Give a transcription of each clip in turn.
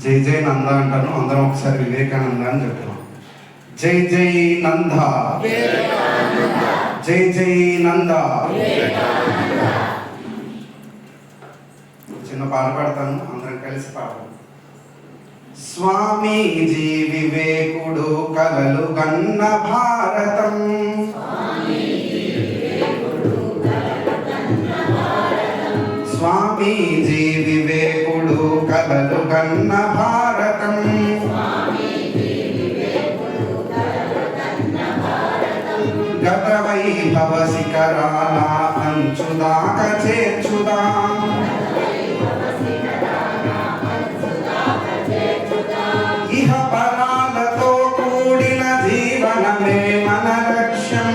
జై జై నంద అంటాను, అందరం ఒకసారి వివేకానంద అని చెప్తున్నాం. జై జై నంద, జై జై నంద. చిన్న పాట పాడతాను, అందరం కలిసి పాడతాం. స్వామీజీ వివేకుడు కలలు గన్న భారతం, స్వామీజీ వివేకుడు కలలు గన్న భారతం, గత వైభవ శిఖరాల అంచుదాక చేర్చుదాం, ఇహ పరాలతో కూడిన జీవనమే మన లక్ష్యం,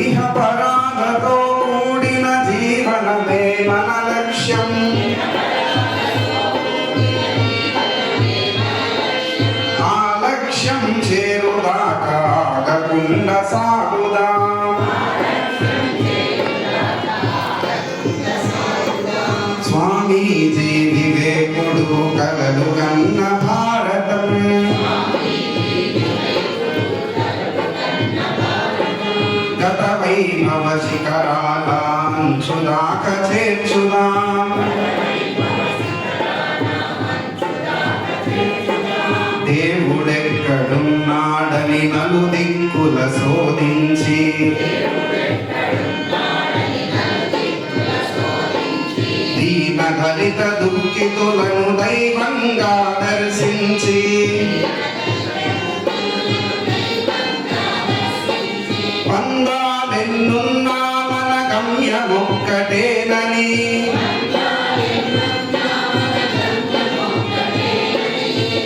ఇహ పరాలతో కూడిన జీవనమే మన లక్ష్యం, ఆ లక్ష్యం చేరుదాకా ఆగకుండా సాగుదాం, స్వామీజీ వివేకుడు కలలు గన్న భారతం, గత వైభవ శిఖరాల అంచుదాక చేర్చుదాం, దేవుడెక్కడున్నాడని నలుదిక్కుల శోధించి, దీన దళిత దుఃఖితులను దైవంగా దర్శించి, పందాలెన్నున్నా మన గమ్యమొక్కటేనని,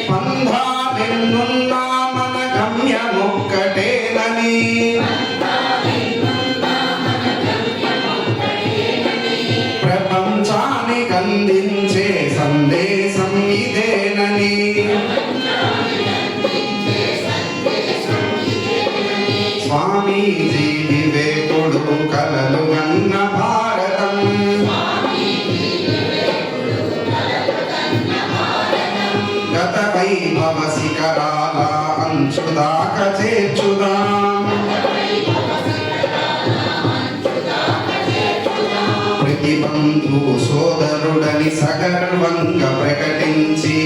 పందాలెన్నున్నా మన గమ్యమొక్కటేనని, ప్రపంచానికి అందించే సందేశం ఇదేనని, స్వామీజీ వివేకుడు కలలు గన్న భారతం, గత వైభవ శిఖరాల అంచుదాక చేర్చుదాం, ప్రతిబంధు సోదరుడని సగర్వంగా ప్రకటించి,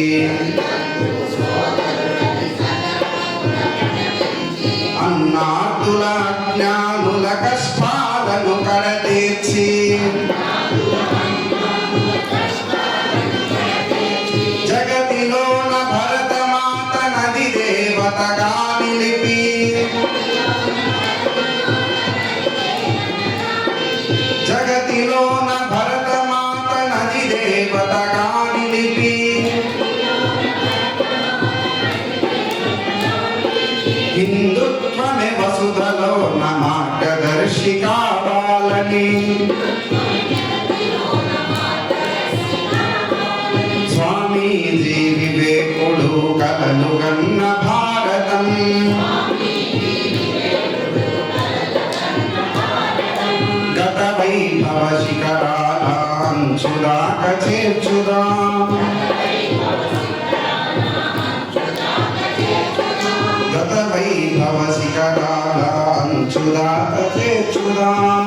అన్నార్థుల అజ్ఞానుల కష్టాలను కడతీర్చి, జగతిలోన భరతమాత నది దేవతగా నిలిపి, జగతిలోన భరతమాత నది దేవతగా నిలిపి, హిందుత్వమే వసుధలో నా మార్గదర్శి కావాలని స్వామీజీ వివేకుడు కలలు గన్న భారతం గత వైభవ శిఖరాల అంచుదాక చేర్చుదాం గత వైభవ శిఖరాల అంచుదాక చేర్చుదాం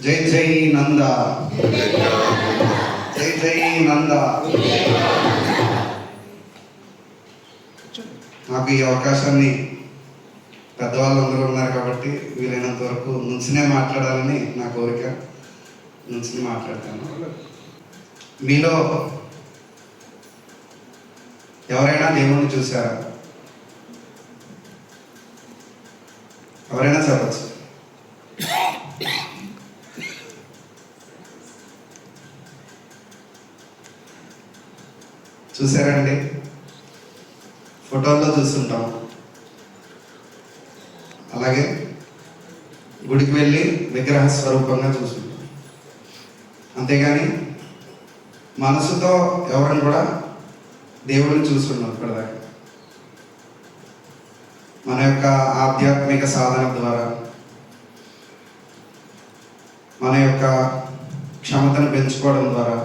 జై జై నంద జై జై నంద. నాకు ఈ అవకాశాన్ని పెద్దవాళ్ళందరూ ఉన్నారు కాబట్టి వీలైనంత వరకు నుంచినే మాట్లాడాలని నా కోరిక. నుంచి మాట్లాడతాను. మీలో ఎవరైనా దేవుణ్ణి చూసారా? ఎవరైనా చెప్పచ్చు. చూసారండి? ఫోటోల్లో చూస్తుంటాం, అలాగే గుడికి వెళ్ళి విగ్రహ స్వరూపంగా చూస్తుంటాం. అంతేగాని మనసుతో ఎవరైనా కూడా దేవుడిని చూస్తున్నాం ఇప్పటిదాకా. మన యొక్క ఆధ్యాత్మిక సాధన ద్వారా, మన యొక్క క్షమతను పెంచుకోవడం ద్వారా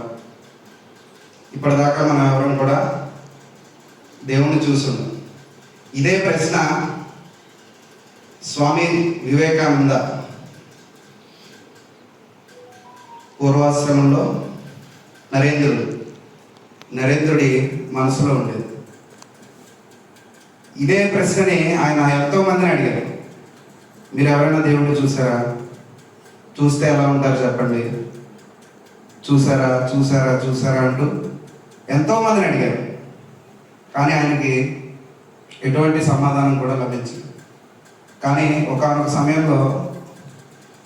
ఇప్పటిదాకా మనం ఎవరైనా కూడా దేవుణ్ణి చూస్తున్నాం. ఇదే ప్రశ్న స్వామి వివేకానంద పూర్వాశ్రమంలో నరేంద్రుడి మనసులో ఉండేది. ఇదే ప్రశ్నని ఆయన ఎంతో మందిని అడిగారు. మీరు ఎవరైనా దేవుణ్ణి చూసారా? చూస్తే ఎలా ఉంటారు చెప్పండి. చూసారా చూసారా చూసారా అంటూ ఎంతో మందిని అడిగారు. కానీ ఆయనకి ఎటువంటి సమాధానం కూడా లభించింది. కానీ ఒకానొక సమయంలో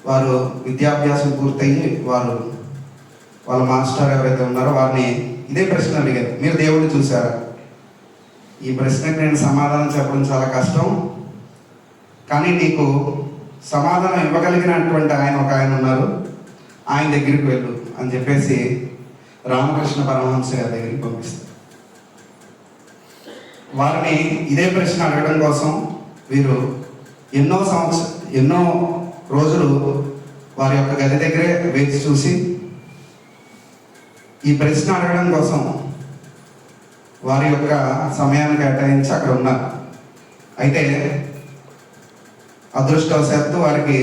వారు విద్యాభ్యాసం పూర్తయ్యి వాళ్ళ మాస్టర్ ఎవరైతే ఉన్నారో వారిని ఇదే ప్రశ్న అడిగారు, మీరు దేవుడిని చూసారా? ఈ ప్రశ్నకు నేను సమాధానం చెప్పడం చాలా కష్టం, కానీ నీకు సమాధానం ఇవ్వగలిగినటువంటి ఆయన ఉన్నారు, ఆయన దగ్గరికి వెళ్ళు అని చెప్పేసి రామకృష్ణ పరమహంస గారి దగ్గరికి పంపిస్తారు. వారిని ఇదే ప్రశ్న అడగడం కోసం వీరు ఎన్నో రోజులు వారి యొక్క గది దగ్గరే వేచి చూసి ఈ ప్రశ్న అడగడం కోసం వారి యొక్క సమయాన్ని కేటాయించి అక్కడ ఉన్నారు. అయితే అదృష్టవశాత్తు వారికి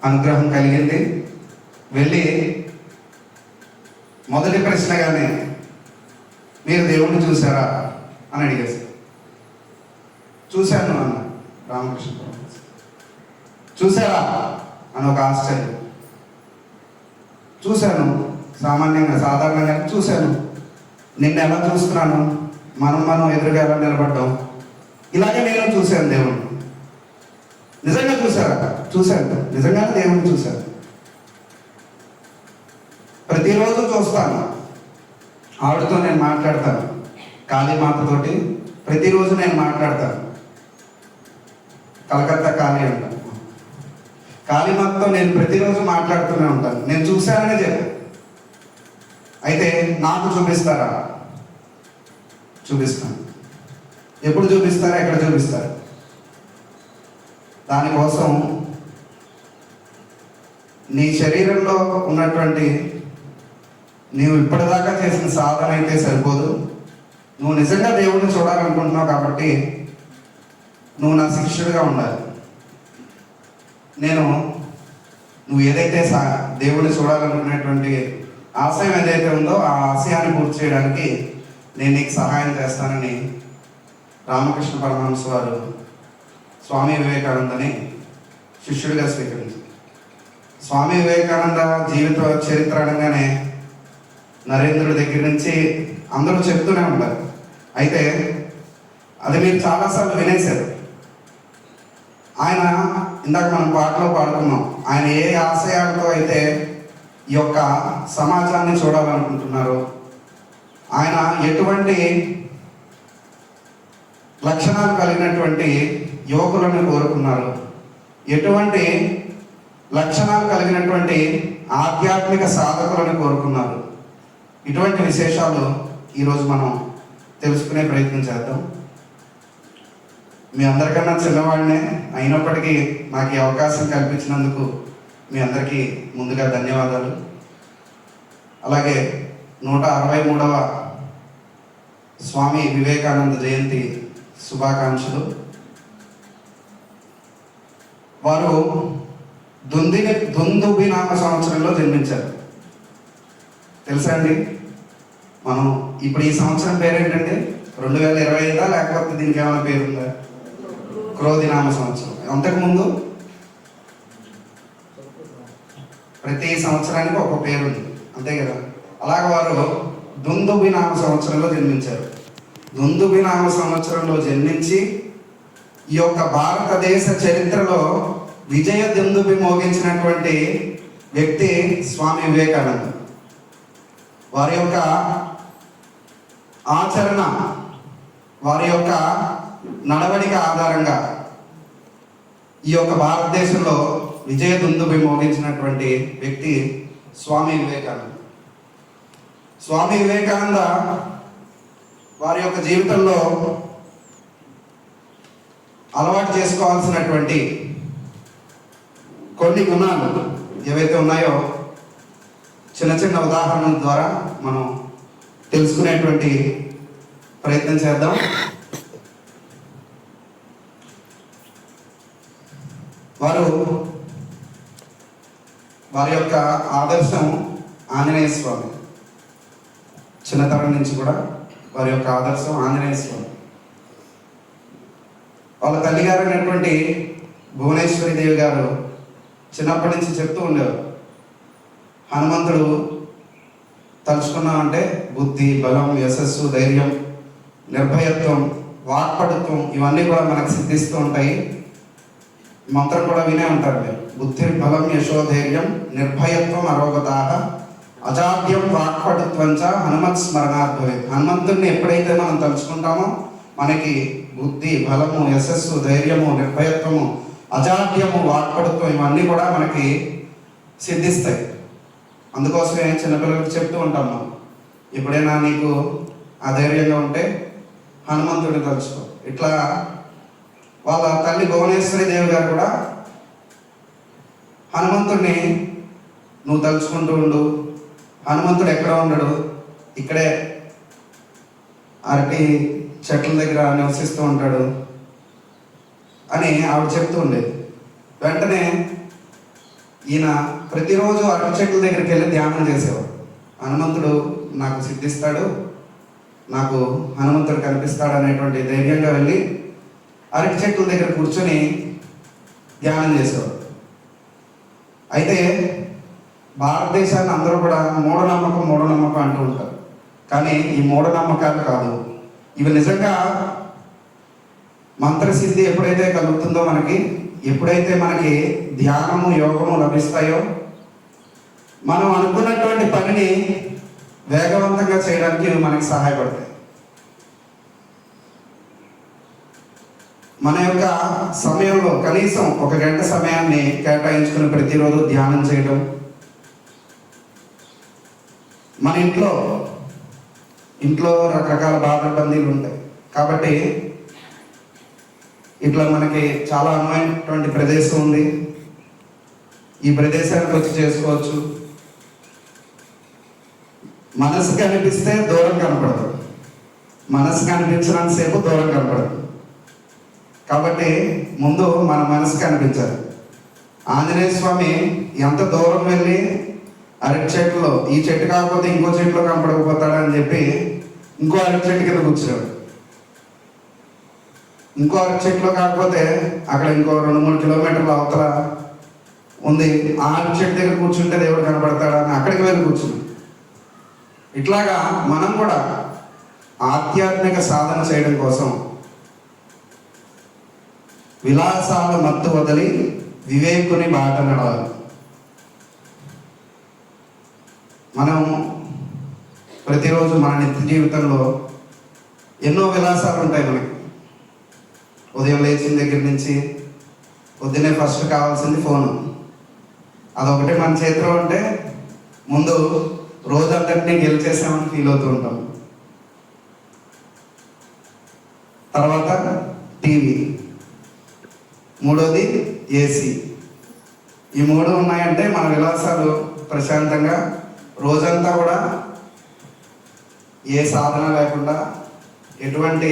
అనుగ్రహం కలిగింది. వెళ్ళి మొదటి ప్రశ్నగానే మీరు దేవుణ్ణి చూసారా అని అడిగేశారు. చూశాను అన్న రామకృష్ణ పరమహంస. చూసారా అని ఒక ఆశ్చర్యం. చూశాను, సామాన్యంగా సాధారణంగా చూశాను. నిన్ను ఎలా చూస్తున్నాను, మనం ఎదురుగా ఎలా నిలబడ్డాం, ఇలాగే నేను చూశాను దేవుణ్ణి. నిజంగా చూసారా? చూశాను, నిజంగానే దేవుణ్ణి చూశాను. ప్రతిరోజు చూస్తాను, ఆవిడతో నేను మాట్లాడతాను, కాళీమాతతోటి ప్రతిరోజు నేను మాట్లాడతాను. కలకత్తా కాళీ అంటాను. కాళీమాతతో నేను ప్రతిరోజు మాట్లాడుతూనే ఉంటాను. నేను చూశాననే చెప్పాను. అయితే నాకు చూపిస్తారా? చూపిస్తాను. ఎప్పుడు చూపిస్తారా? ఎక్కడ చూపిస్తారు? దానికోసం నీ శరీరంలో ఉన్నటువంటి నీవు ఇప్పటిదాకా చేసిన సాధన అయితే సరిపోదు. నువ్వు నిజంగా దేవుడిని చూడాలనుకుంటున్నావు కాబట్టి నువ్వు నా శిష్యుడిగా ఉండాలి. నువ్వు ఏదైతే దేవుడిని చూడాలనుకునేటువంటి ఆశయం ఏదైతే ఉందో ఆ ఆశయాన్ని పూర్తి చేయడానికి నేను నీకు సహాయం చేస్తానని రామకృష్ణ పరమహంస వారు స్వామి వివేకానందని శిష్యుడిగా స్వీకరించారు. స్వామి వివేకానంద జీవిత చరిత్ర అనగానే నరేంద్రుడి దగ్గర నుంచి అందరూ చెప్తూనే ఉంటారు. అయితే అది మీరు చాలాసార్లు వినేశారు. ఆయన ఇందాక మనం పాటలో పాడుకున్నాం, ఆయన ఏ ఆశయాలతో అయితే ఈ యొక్క సమాజాన్ని చూడాలనుకుంటున్నారో ఆయన ఎటువంటి లక్షణాలు కలిగినటువంటి యువకులను కోరుకున్నారు, ఎటువంటి లక్షణాలు కలిగినటువంటి ఆధ్యాత్మిక సాధకులను కోరుకున్నారు. ఇటువంటి విశేషాలు ఈరోజు మనం తెలుసుకునే ప్రయత్నం చేద్దాం. మీ అందరికన్నా చిన్నవాడినే అయినప్పటికీ నాకు ఈ అవకాశం కల్పించినందుకు మీ అందరికీ ముందుగా ధన్యవాదాలు. అలాగే 163వ స్వామి వివేకానంద జయంతి శుభాకాంక్షలు. వారు దుందుబినామ సంవత్సరంలో జన్మించారు. తెలుసా అండి? మనం ఇప్పుడు ఈ సంవత్సరం పేరేంటండి? 2025 లేకపోతే దీనికి ఏమైనా పేరుందా? క్రోధినామ సంవత్సరం. అంతకుముందు ప్రతి సంవత్సరానికి ఒక పేరు ఉంది, అంతే కదా? అలాగే వారు దుందుబినామ సంవత్సరంలో జన్మించారు. దుందుబినామ సంవత్సరంలో జన్మించి ఈ యొక్క భారతదేశ చరిత్రలో విజయ దుందుబి మోగించినటువంటి వ్యక్తి స్వామి వివేకానంద. వారి యొక్క ఆచరణ, వారి యొక్క నడవడిక ఆధారంగా ఈ యొక్క భారతదేశంలో విజయ దుందుబి మోగించినటువంటి వ్యక్తి స్వామి వివేకానంద. స్వామి వివేకానంద వారి యొక్క జీవితంలో అలవాటు చేసుకోవాల్సినటువంటి కొన్ని గుణాలు ఏవైతే ఉన్నాయో చిన్న చిన్న ఉదాహరణల ద్వారా మనం తెలుసుకునేటువంటి ప్రయత్నం చేద్దాం. వారి యొక్క ఆదర్శం ఆంజనేయ స్వామి. చిన్నతనం నుంచి కూడా వారి యొక్క ఆదర్శం ఆంజనేయ స్వామి. వాళ్ళ తల్లిగారు అయినటువంటి భువనేశ్వరి దేవి గారు చిన్నప్పటి నుంచి చెప్తూ ఉండేవారు, హనుమంతుడు తలుచుకున్నామంటే బుద్ధి, బలం, యశస్సు, ధైర్యం, నిర్భయత్వం, వాక్పటుత్వం ఇవన్నీ కూడా మనకు సిద్ధిస్తూ ఉంటాయి. మంత్రం కూడా వినే ఉంటారు మీరు. బుద్ధి, బలం, యశో, ధైర్యం, నిర్భయత్వం, అరోగతాః, అజాడ్యం, వాక్పటుత్వంచ హనుమత్ స్మరణార్థమే. హనుమంతుడిని ఎప్పుడైతే మనం తలుచుకుంటామో మనకి బుద్ధి, బలము, యశస్సు, ధైర్యము, నిర్భయత్వము, అజాడ్యము, వాక్పటుత్వం ఇవన్నీ కూడా మనకి సిద్ధిస్తాయి. అందుకోసమే చిన్నపిల్లలకు చెప్తూ ఉంటాం మనం, ఎప్పుడైనా నీకు అధైర్యంగా ఉంటే హనుమంతుడిని తలుచుకో. ఇట్లా వాళ్ళ తల్లి భువనేశ్వరి దేవి గారు కూడా హనుమంతుడిని నువ్వు తలుచుకుంటూ ఉండు, హనుమంతుడు ఎక్కడ ఉండడు, ఇక్కడే అరటి చెట్ల దగ్గర నివసిస్తూ ఉంటాడు అని ఆవిడ చెప్తూ ఉండేది. వెంటనే ఈయన ప్రతిరోజు అరటి చెట్ల దగ్గరికి వెళ్ళి ధ్యానం చేసేవాడు. హనుమంతుడు నాకు సిద్ధిస్తాడు, నాకు హనుమంతుడు కనిపిస్తాడు అనేటువంటి ధైర్యంగా వెళ్ళి అరటి చెట్ల దగ్గర కూర్చొని ధ్యానం చేసేవాడు. అయితే భారతదేశాన్ని అందరూ కూడా మూఢనమ్మకం అంటూ ఉంటారు. కానీ ఈ మూఢనమ్మకాలు కాదు, ఇవి నిజంగా మంత్రసిద్ధి ఎప్పుడైతే కలుగుతుందో ఎప్పుడైతే మనకి ధ్యానము, యోగము లభిస్తాయో మనం అనుకున్నటువంటి పనిని వేగవంతంగా చేయడానికి ఇవి మనకి సహాయపడతాయి. మన యొక్క సమయంలో కనీసం 1 గంట సమయాన్ని కేటాయించుకుని ప్రతిరోజు ధ్యానం చేయడం. మన ఇంట్లో రకరకాల బాధబందీలు ఉంటాయి కాబట్టి ఇట్లా మనకి చాలా అనువైనటువంటి ప్రదేశం ఉంది, ఈ ప్రదేశానికి వచ్చి చేసుకోవచ్చు. మనసు కనిపిస్తే దూరం కనపడదు, మనసు కనిపించినంతసేపు దూరం కనపడదు. కాబట్టి ముందు మన మనసు కనిపించాలి. ఆంజనేయ స్వామి ఎంత దూరం వెళ్ళి అరటి చెట్టులో ఈ చెట్టు కాకపోతే ఇంకో చెట్టులో కనపడకపోతాడని చెప్పి ఇంకో అరటి చెట్టు కింద కూర్చున్నాడు. ఇంకో అరటి చెట్టులో కాకపోతే అక్కడ ఇంకో 2-3 కిలోమీటర్ల అవతల ఉంది, ఆ అరటి చెట్టు దగ్గర కూర్చుంటే దేవుడు కనపడతాడని అక్కడికి వెళ్ళి కూర్చున్నాడు. ఇట్లాగా మనం కూడా ఆధ్యాత్మిక సాధన చేయడం కోసం విలాసాల మత్తు వదిలి వివేకుని బాట నడవాలి. మనం ప్రతిరోజు మన నిత్య జీవితంలో ఎన్నో విలాసాలు ఉంటాయి మనకి. ఉదయం లేచిన దగ్గర నుంచి పొద్దున్నే ఫస్ట్ కావాల్సింది ఫోను. అదొకటి మన చేతిలో ఉంటే ముందు రోజంతటినీ గెలిచేసామని ఫీల్ అవుతూ ఉంటాం. తర్వాత టీవీ, మూడోది ఏసీ. ఈ మూడు ఉన్నాయంటే మన విలాసాలు ప్రశాంతంగా రోజంతా కూడా ఏ సాధన లేకుండా, ఎటువంటి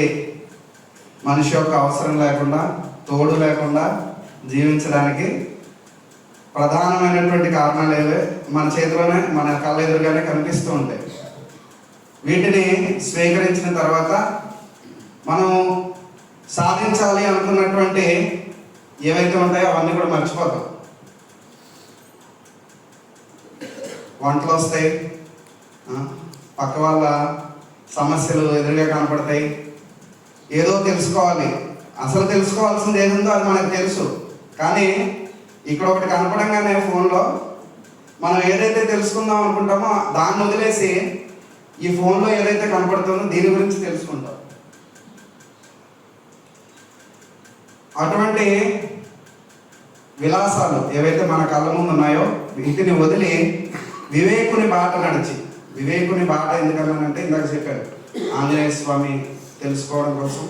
మనిషి యొక్క అవసరం లేకుండా, తోడు లేకుండా జీవించడానికి ప్రధానమైనటువంటి కారణాలు ఏవే మన చేతిలోనే, మన కళ్ళ ఎదురుగానే కనిపిస్తూ ఉంటాయి. వీటిని స్వీకరించిన తర్వాత మనం సాధించాలి అనుకున్నటువంటి ఏవైతే ఉంటాయో అవన్నీ కూడా మర్చిపోతాం. వంటలు వస్తాయి, పక్క వాళ్ళ సమస్యలు ఎదురుగా కనపడతాయి, ఏదో తెలుసుకోవాలి. అసలు తెలుసుకోవాల్సింది ఏదుందో అది మనకు తెలుసు, కానీ ఇక్కడ ఒకటి కనపడంగానే ఫోన్లో మనం ఏదైతే తెలుసుకుందాం అనుకుంటామో దాన్ని వదిలేసి ఈ ఫోన్లో ఏదైతే కనపడుతుందో దీని గురించి తెలుసుకుంటాం. అటువంటి విలాసాలు ఏవైతే మన కళ్ళ ముందు ఉన్నాయో వీటిని వదిలి వివేకుని బాట నడిచి, వివేకుని బాట ఎందుకన్నానంటే ఇందాక చెప్పారు, ఆంజనేయ స్వామి తెలుసుకోవడం కోసం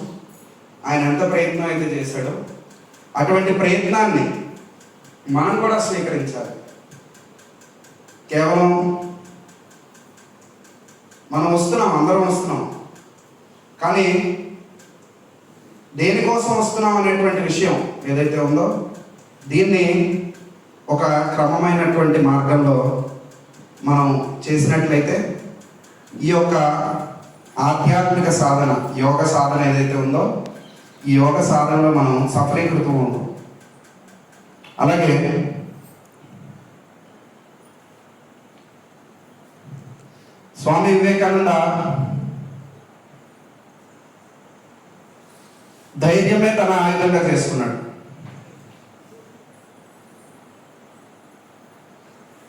ఆయన ఎంత ప్రయత్నం అయితే చేశాడో అటువంటి ప్రయత్నాన్ని మనం కూడా స్వీకరించాలి. కేవలం మనం వస్తున్నాం, అందరం వస్తున్నాం, కానీ దేనికోసం వస్తున్నాం అనేటువంటి విషయం ఏదైతే ఉందో దీన్ని ఒక క్రమమైనటువంటి మార్గంలో మనం చేసినట్లయితే ఈ యొక్క ఆధ్యాత్మిక సాధన, యోగ సాధన ఏదైతే ఉందో ఈ యోగ సాధనలో మనం సఫలీకృతం ఉంటాం. అలాగే స్వామి వివేకానంద ధైర్యమే తన ఆయుధంగా చేసుకున్నాడు.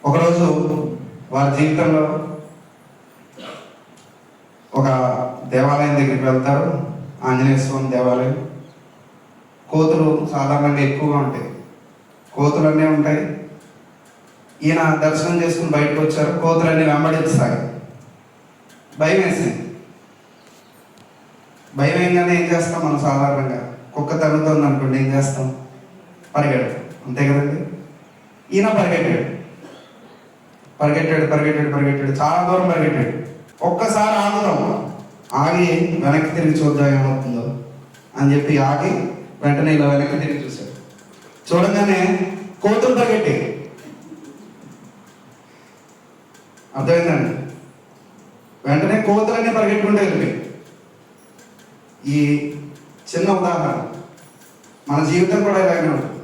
ఒకరోజు వారి జీవితంలో ఒక దేవాలయం దగ్గరికి వెళ్తారు, ఆంజనేయ స్వామి దేవాలయం. కోతులు సాధారణంగా ఎక్కువగా ఉంటాయి, కోతులన్నీ ఉంటాయి. ఈయన దర్శనం చేసుకుని బయటకు వచ్చారు, కోతులన్నీ వెంబడించసాగాయి. భయం వేసింది. భయం ఏంగానే ఏం చేస్తాం మనం సాధారణంగా? కుక్క తరుగుతుంది అనుకోండి, ఏం చేస్తాం? పరిగెడతాం, అంతే కదండి. ఈయన పరిగెట్టాడు, పరిగెట్టాడు పరిగెట్టాడు పరిగెట్టాడు చాలా దూరం పరిగెట్టాడు. ఒక్కసారి ఆగుదాం, ఆగి వెనక్కి తిరిగి చూద్దాం ఏమవుతుందో అని చెప్పి ఆగి వెంటనే ఇలా వెనక్కి తిరిగి చూశాడు. చూడగానే కోతులు పరిగెట్టి, అర్థమైందండి? వెంటనే కోతులన్నీ పరిగెట్టుకుంటూ వెళ్ళిపోయి. ఈ చిన్న ఉదాహరణ మన జీవితం కూడా ఇలాగే ఉంటుంది.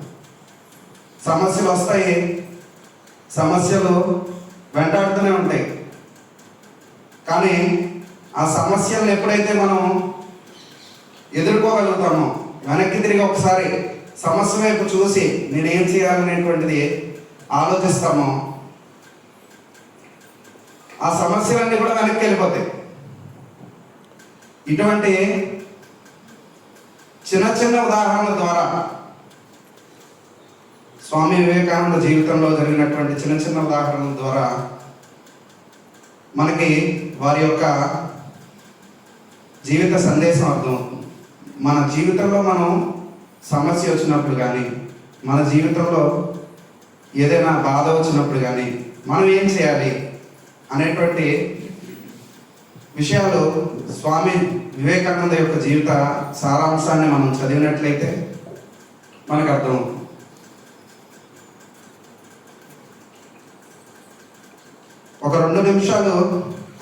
సమస్యలు వస్తాయి, సమస్యలు వెంటాడుతూనే ఉంటాయి, కానీ ఆ సమస్యలను ఎప్పుడైతే మనం ఎదుర్కోగలుగుతామో, వెనక్కి తిరిగి ఒకసారి సమస్య వైపు చూసి నేనేం చేయాలనేటువంటిది ఆలోచిస్తామో, ఆ సమస్యలన్నీ కూడా వెనక్కి వెళ్ళిపోతాయి. ఇటువంటి చిన్న చిన్న ఉదాహరణల ద్వారా, స్వామి వివేకానంద జీవితంలో జరిగినటువంటి చిన్న చిన్న ఉదాహరణల ద్వారా మనకి వారి యొక్క జీవిత సందేశం అర్థమవుతుంది. మన జీవితంలో మనం సమస్య వచ్చినప్పుడు కానీ, మన జీవితంలో ఏదైనా బాధ వచ్చినప్పుడు కానీ మనం ఏం చేయాలి అనేటువంటి విషయాలు స్వామి వివేకానంద యొక్క జీవిత సారాంశాన్ని మనం చదివినట్లయితే మనకు అర్థమవుతుంది. ఒక 2 నిమిషాలు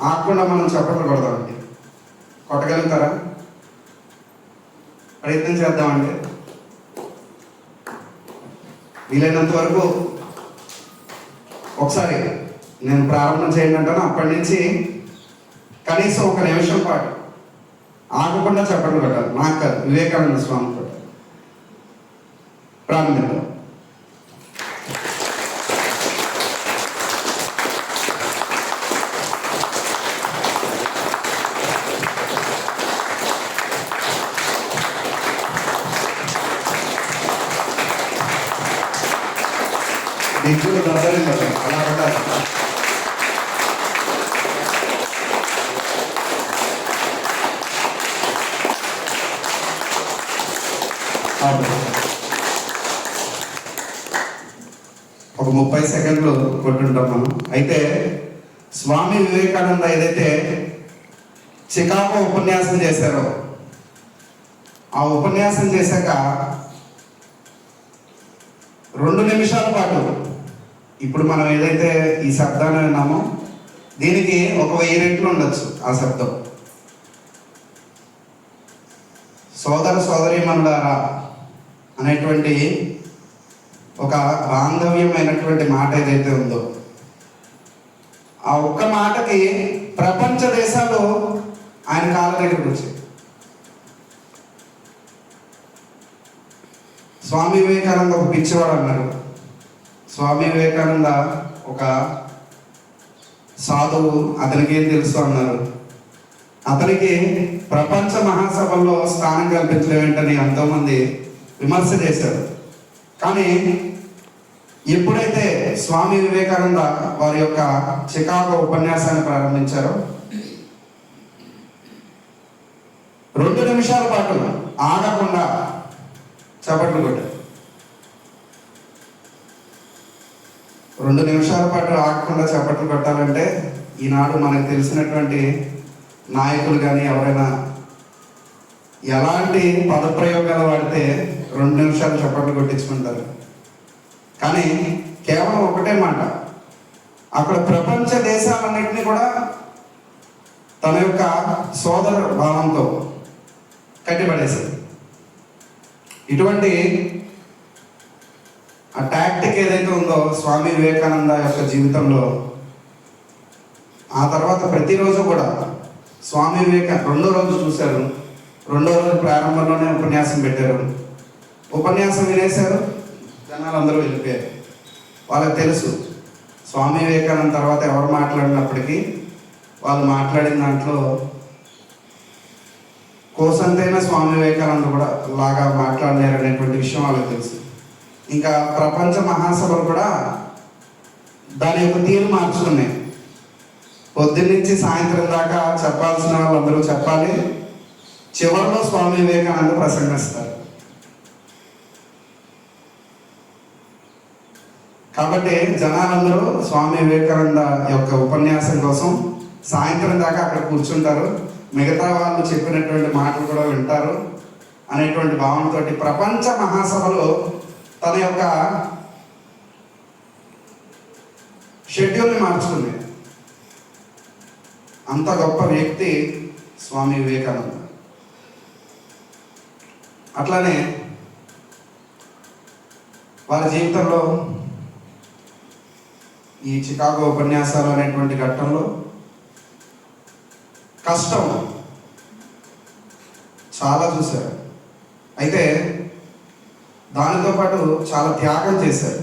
ఆగకుండా మనం చప్పట్లు కొడదామండి. కొట్టగలుగుతారా? ప్రయత్నం చేద్దామండి. వీలైనంత వరకు ఒకసారి నేను ప్రారంభం చేయండి అంటాను, అప్పటి నుంచి కనీసం 1 నిమిషం పాటు ఆగకుండా చప్పట్లు కొట్టాలి. నాకు కాదు, వివేకానంద స్వామి కొట్టాలి. ప్రారంభిద్దాం. ఇంట్లో దద్దరిల్లాలి, అలా ఉండాలి. ఒక 30 సెకండ్లు కొట్టుంటాం మనం. అయితే స్వామి వివేకానంద ఏదైతే చికాగో ఉపన్యాసం చేశారో, ఆ ఉపన్యాసం చేశాక 2 నిమిషాల పాటు, ఇప్పుడు మనం ఏదైతే ఈ శబ్దాన్ని విన్నామో దీనికి 1000 రెట్లు ఉండొచ్చు ఆ శబ్దం. సోదర సోదరీమణులారా అనేటువంటి ఒక బాంధవ్యమైనటువంటి మాట ఏదైతే ఉందో, ఆ ఒక్క మాటకి ప్రపంచ దేశాలు ఆయన కాళ్ళ దగ్గరికి వచ్చాయి. స్వామి వివేకానంద ఒక పిచ్చివాడు అన్నారు. స్వామి వివేకానంద ఒక సాధువు, అతనికి ఏం తెలుసు అన్నారు. అతనికి ప్రపంచ మహాసభల్లో స్థానం కల్పించలేమేంటని ఎంతోమంది విమర్శ చేశారు. కానీ ఎప్పుడైతే స్వామి వివేకానంద వారి యొక్క చికాగో ఉపన్యాసాన్ని ప్రారంభించారో 2 నిమిషాల పాటు ఆగకుండా చప్పట్లు కొట్టారు. 2 నిమిషాల పాటు ఆగకుండా చప్పట్లు కొట్టాలంటే ఈనాడు మనకు తెలిసినటువంటి నాయకులు కానీ ఎవరైనా ఎలాంటి పదప్రయోగాలు వాడితే 2 నిమిషాలు చప్పట్లు కొట్టించుకుంటారు. కానీ కేవలం ఒకటే మాట, అక్కడ ప్రపంచ దేశాలన్నింటినీ కూడా తన యొక్క సోదర భావంతో కట్టిపడేశారు. ఇటువంటి ఆ టాక్టిక్ ఏదైతే ఉందో స్వామి వివేకానంద యొక్క జీవితంలో, ఆ తర్వాత ప్రతిరోజు కూడా స్వామి రెండో రోజు చూశారు. రెండో రోజు ప్రారంభంలోనే ఉపన్యాసం పెట్టారు. ఉపన్యాసం వినేశారు, జనాలు అందరూ వెళ్ళిపోయారు. వాళ్ళకి తెలుసు స్వామి వివేకానంద తర్వాత ఎవరు మాట్లాడినప్పటికీ వాళ్ళు మాట్లాడిన దాంట్లో కోసంతైనా స్వామి వివేకానంద కూడా లాగా మాట్లాడలేరు అనేటువంటి విషయం వాళ్ళకి తెలుసు. ఇంకా ప్రపంచ మహాసభలు కూడా దాని యొక్క తీరు మార్చుకున్నాయి. పొద్దున్నుంచి సాయంత్రం దాకా చెప్పాల్సిన వాళ్ళందరూ చెప్పాలి, చివరిలో స్వామి వివేకానంద ప్రసంగిస్తారు. కాబట్టి జనాలందరూ స్వామి వివేకానంద యొక్క ఉపన్యాసం కోసం సాయంత్రం దాకా అక్కడ కూర్చుంటారు, మిగతా వాళ్ళు చెప్పినటువంటి మాటలు కూడా వింటారు అనేటువంటి భావనతో ప్రపంచ మహాసభలో తన యొక్క షెడ్యూల్ని మార్చుకుంది. అంత గొప్ప వ్యక్తి స్వామి వివేకానంద. అట్లానే వారి జీవితంలో ఈ చికాగో ఉపన్యాసాలు అనేటువంటి ఘట్టంలో కష్టం చాలా చూశారు. అయితే దానితో పాటు చాలా త్యాగం చేశారు.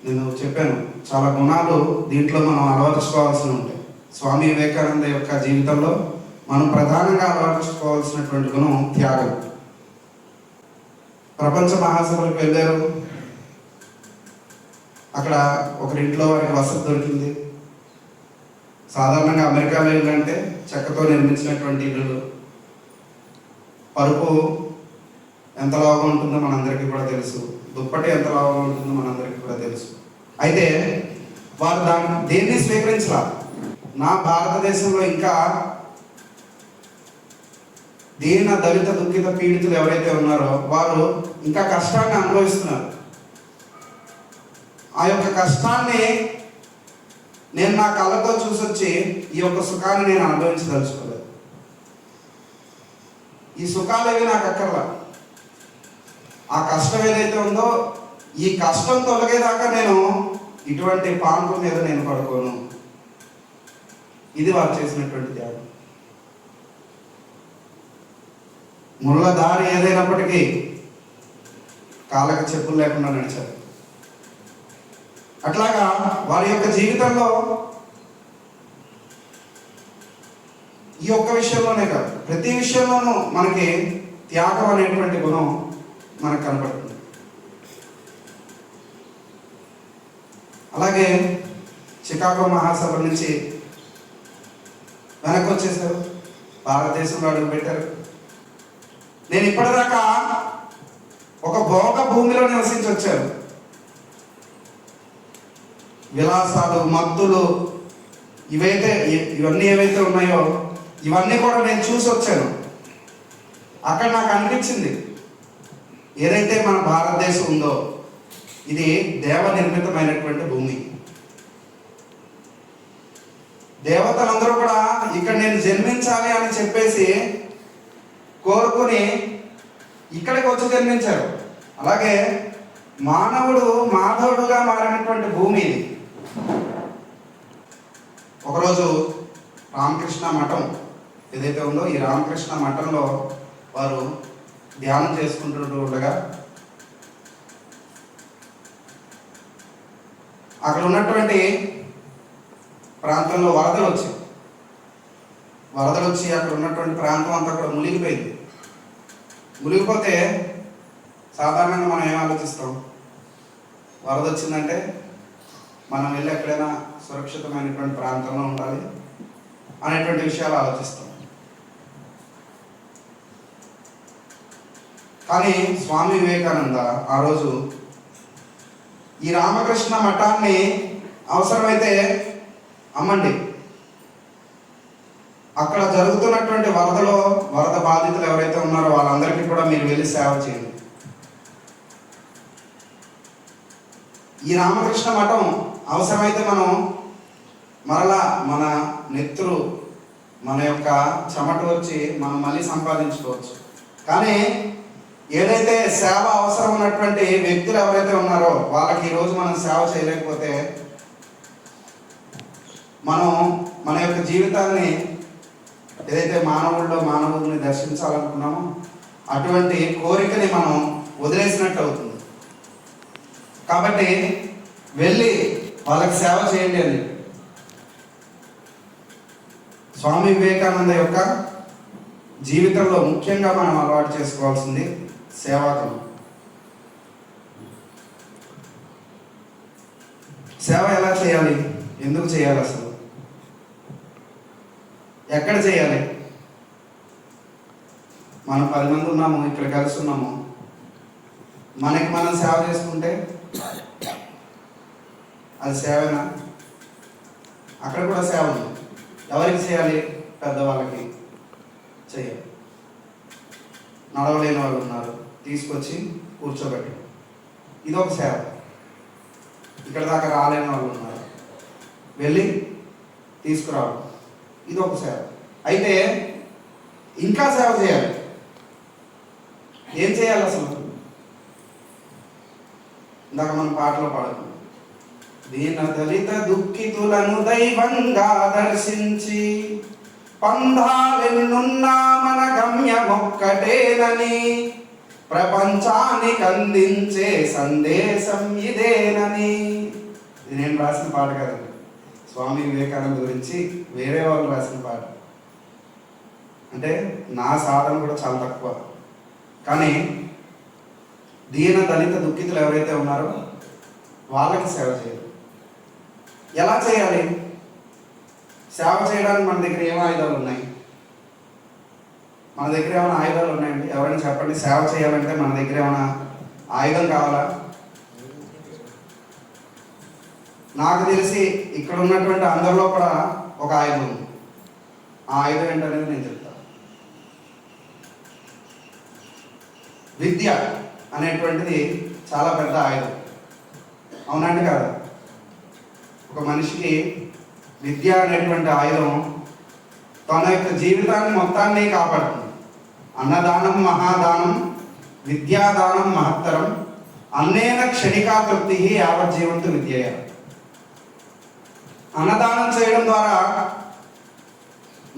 నేను చెప్పాను, చాలా గుణాలు దీంట్లో మనం అలవర్చుకోవాల్సి ఉంటాయి. స్వామి వివేకానంద యొక్క జీవితంలో మనం ప్రధానంగా అలవర్చుకోవాల్సినటువంటి గుణం త్యాగం. ప్రపంచ మహాసభలకు వెళ్ళారు. అక్కడ ఒకరింట్లో వారికి వసతి దొరికింది. సాధారణంగా అమెరికాలో ఏంటంటే చెక్కతో నిర్మించినటువంటి ఇల్లు, పరుపు ఎంత లాభం ఉంటుందో మనందరికీ కూడా తెలుసు, దుప్పటి ఎంత లాభం ఉంటుందో మనందరికీ కూడా తెలుసు. అయితే వారు దేన్ని స్వీకరించరా. నా భారతదేశంలో ఇంకా దీన దళిత దుఃఖిత పీడితులు ఎవరైతే ఉన్నారో వారు ఇంకా కష్టాన్ని అనుభవిస్తున్నారు. ఆ యొక్క కష్టాన్ని నేను నా కళ్ళతో చూసొచ్చి ఈ యొక్క సుఖాన్ని నేను అనుభవించదలుచుకోలేదు. ఈ సుఖాలు ఏవి నాకు అక్కర్లా. ఆ కష్టం ఏదైతే ఉందో ఈ కష్టం తొలగేదాకా నేను ఇటువంటి పాన్పు మీద నేను పడుకోను. ఇది వారు చేసినటువంటి త్యాగం. ముళ్ళ దారి ఏదైనప్పటికీ కాళ్ళకి చెప్పులు లేకుండా నడిచారు. అట్లాగా వారి యొక్క జీవితంలో ఈ ఒక్క విషయంలోనే కాదు, ప్రతి విషయంలోనూ మనకి త్యాగం అనేటువంటి గుణం మనకు కనపడుతుంది. అలాగే చికాగో మహాసభ నుంచి వెనక్కి వచ్చేసారు, భారతదేశంలో అడుగు పెట్టారు. నేను ఇప్పటిదాకా ఒక భోగ భూమిలో నివసించి వచ్చాను. విలాసాలు, మత్తులు, ఇవన్నీ ఏవైతే ఉన్నాయో ఇవన్నీ కూడా నేను చూసి వచ్చాను. అక్కడ నాకు అనిపించింది, ఏదైతే మన భారతదేశం ఉందో ఇది దేవ నిర్మితమైనటువంటి భూమి. దేవతలందరూ కూడా ఇక్కడ నేను జన్మించాలి అని చెప్పేసి కోరుకుని ఇక్కడికి వచ్చి జన్మించారు. అలాగే మానవుడు మాధవుడుగా మారినటువంటి భూమి ఇది. ఒకరోజు రామకృష్ణ మఠం ఏదైతే ఉందో ఈ రామకృష్ణ మఠంలో వారు ధ్యానం చేసుకుంటూ ఉండగా అక్కడ ఉన్నటువంటి ప్రాంతంలో వరదలు వచ్చి అక్కడ ఉన్నటువంటి ప్రాంతం అంతా కూడా మునిగిపోయింది. మునిగిపోతే సాధారణంగా మనం ఏం ఆలోచిస్తాం? వరద వచ్చిందంటే మనం వెళ్ళి ఎక్కడైనా సురక్షితమైనటువంటి ప్రాంతంలో ఉండాలి అనేటువంటి విషయాలు ఆలోచిస్తాం. కానీ స్వామి వివేకానంద ఆ రోజు ఈ రామకృష్ణ మఠాన్ని అవసరమైతే అమ్మండి, అక్కడ జరుగుతున్నటువంటి వరద బాధితులు ఎవరైతే ఉన్నారో వాళ్ళందరికీ కూడా మీరు వెళ్ళి సేవ చేయండి. ఈ రామకృష్ణ మఠం అవసరమైతే మనం మరలా మన నెత్తురు, మన యొక్క చెమట వచ్చి మనం మళ్ళీ సంపాదించుకోవచ్చు. కానీ ఏదైతే సేవ అవసరం ఉన్నటువంటి వ్యక్తులు ఎవరైతే ఉన్నారో వాళ్ళకి ఈరోజు మనం సేవ చేయలేకపోతే మనం మన యొక్క జీవితాన్ని ఏదైతే మానవుల్ని దర్శించాలనుకున్నామో అటువంటి కోరికని మనం వదిలేసినట్టు అవుతుంది. కాబట్టి వెళ్ళి వాళ్ళకి సేవ చేయండి అని స్వామి వివేకానంద యొక్క జీవితంలో ముఖ్యంగా మనం అలవాటు చేసుకోవాల్సింది సేవాగుణం. సేవ ఎలా చేయాలి? ఎందుకు చేయాలి? అసలు ఎక్కడ చేయాలి? మనం 10 మంది ఉన్నాము, ఇక్కడ కలిసి ఉన్నాము, మనకి మనం సేవ చేసుకుంటే అది సేవేనా? అక్కడ కూడా సేవ ఉంది. ఎవరికి చేయాలి? పెద్దవాళ్ళకి చేయాలి. నడవలేని వాళ్ళు ఉన్నారు, తీసుకొచ్చి కూర్చోబెట్టి ఇదొక సేవ. ఇక్కడ దాకా రాలేని వాళ్ళు ఉన్నారు, వెళ్ళి తీసుకురావడం ఇదొక సేవ. అయితే ఇంకా సేవ చేయాలి. ఏం చేయాలి అసలు? ఇందాక మనం పాటలో పాడుతున్నాం, దీన దళిత దుఃఖితులను దైవంగా దర్శించి పంధాలెన్నున్నా మన గమ్యమొక్కటేనని ప్రపంచానికి అందించే సందేశం ఇదేనని. ఇది నేను రాసిన పాట కదండి, స్వామి వివేకానంద గురించి వేరే వాళ్ళు రాసిన పాట. అంటే నా సాధన కూడా చాలా తక్కువ, కానీ దీన దళిత దుఃఖితులు ఎవరైతే ఉన్నారో వాళ్ళకి సేవ చేయాలి. ఎలా చేయాలి? సేవ చేయడానికి మన దగ్గర ఏం ఆయుధాలు ఉన్నాయి? మన దగ్గర ఏమైనా ఆయుధాలు ఉన్నాయండి? ఎవరైనా చెప్పండి. సేవ చేయాలంటే మన దగ్గర ఏమైనా ఆయుధం కావాలా? నాకు తెలిసి ఇక్కడ ఉన్నటువంటి అందరిలో కూడా ఒక ఆయుధం ఉంది. ఆ ఆయుధం ఏంటనేది నేను చెప్తాను. విద్య అనేటువంటిది చాలా పెద్ద ఆయుధం, అవునండి కాదు? ఒక మనిషికి విద్య అనేటువంటి ఆయుధం తన యొక్క జీవితాన్ని మొత్తాన్ని కాపాడుతుంది. అన్నదానం మహాదానం, విద్యాదానం మహత్తరం, అన్నేన క్షణికా తృప్తి యావజ్జీవంతు విద్యయ. అన్నదానం చేయడం ద్వారా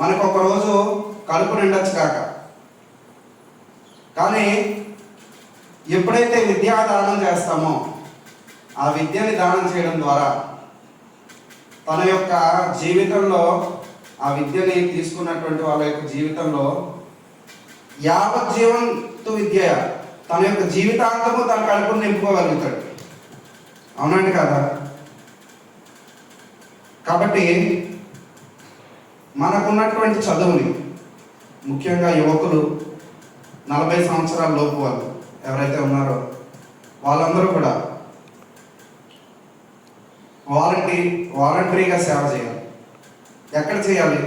మనకు ఒకరోజు కడుపు నిండొచ్చు కాక, కానీ ఎప్పుడైతే విద్యాదానం చేస్తామో ఆ విద్యని దానం చేయడం ద్వారా తన యొక్క జీవితంలో ఆ విద్యని తీసుకున్నటువంటి వాళ్ళ యొక్క జీవితంలో యావజ్జీవంతు విద్య, తన యొక్క జీవితాంతము తన కడుపును నింపుకోగలుగుతాడు. అవునండి కదా? కాబట్టి మనకున్నటువంటి చదువుని, ముఖ్యంగా యువకులు 40 సంవత్సరాల లోపు వాళ్ళు ఎవరైతే ఉన్నారో వాళ్ళందరూ కూడా వాలంటరీగా సేవ చేయాలి. ఎక్కడ చేయాలి?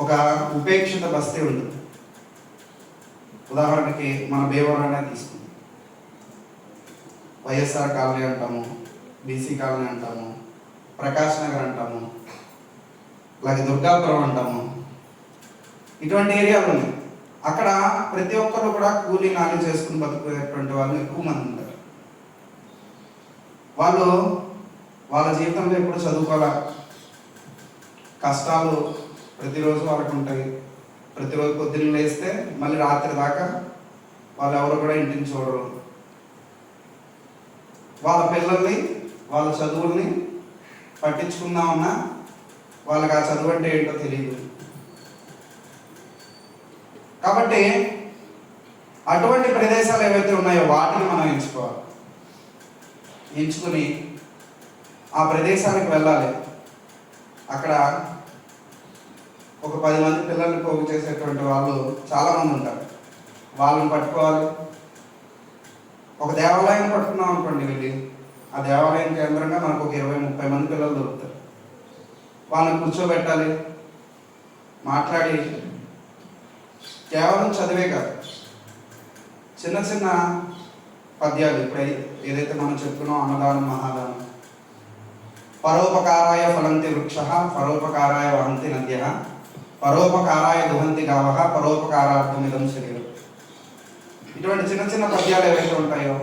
ఒక ఉపేక్షిత బస్తీ ఉంటుంది. ఉదాహరణకి మన భీమవరం తీసుకుంది. వైఎస్ఆర్ కాలనీ అంటాము, బీసీ కాలనీ అంటాము, ప్రకాష్ నగర్ అంటాము, అలాగే దుర్గాపురం అంటాము. ఇటువంటి ఏరియాలు ఉన్నాయి. అక్కడ ప్రతి ఒక్కరు కూడా కూలీ నాలి చేసుకుని బతుకునేటువంటి వాళ్ళు ఎక్కువ మంది ఉంటారు. వాళ్ళు వాళ్ళ జీవితంలో ఎప్పుడు చదువుకోవాలా, కష్టాలు ప్రతిరోజు వాళ్ళకు ఉంటాయి. ప్రతిరోజు పొద్దున్న లేస్తే మళ్ళీ రాత్రి దాకా వాళ్ళు ఎవరు కూడా ఇంటిని చూడరు. వాళ్ళ పిల్లల్ని, వాళ్ళ చదువుల్ని పట్టించుకుందామన్నా వాళ్ళకి ఆ చదువు అంటే ఏంటో తెలియదు. కాబట్టి అటువంటి ప్రదేశాలు ఏవైతే ఉన్నాయో వాటిని మనం ఎంచుకోవాలి. ఎంచుకుని ఆ ప్రదేశానికి వెళ్ళాలి. అక్కడ ఒక 10 మంది పిల్లల్ని పోగు చేసేటువంటి వాళ్ళు చాలామంది ఉంటారు. వాళ్ళని పట్టుకోవాలి. ఒక దేవాలయం పట్టుకున్నాం అనుకోండి, వెళ్ళి ఆ దేవాలయం కేంద్రంగా మనకు ఒక 20-30 మంది పిల్లలు దొరుకుతారు. వాళ్ళని కూర్చోబెట్టాలి, మాట్లాడి కేవలం చదివే కాదు, చిన్న చిన్న పద్యాలు ఇప్పుడు ఏదైతే మనం చెప్పుకున్నాం, అన్నదానం మహాదానం, పరోపకారాయ ఫలంతి వృక్ష, పరోపకారాయ వహంతి నద్య, పరోపకారాయ దుహంతి గావ, పరోపకారార్థమిదం శరీరం. ఇటువంటి చిన్న చిన్న పద్యాలు ఏవైతే ఉంటాయో,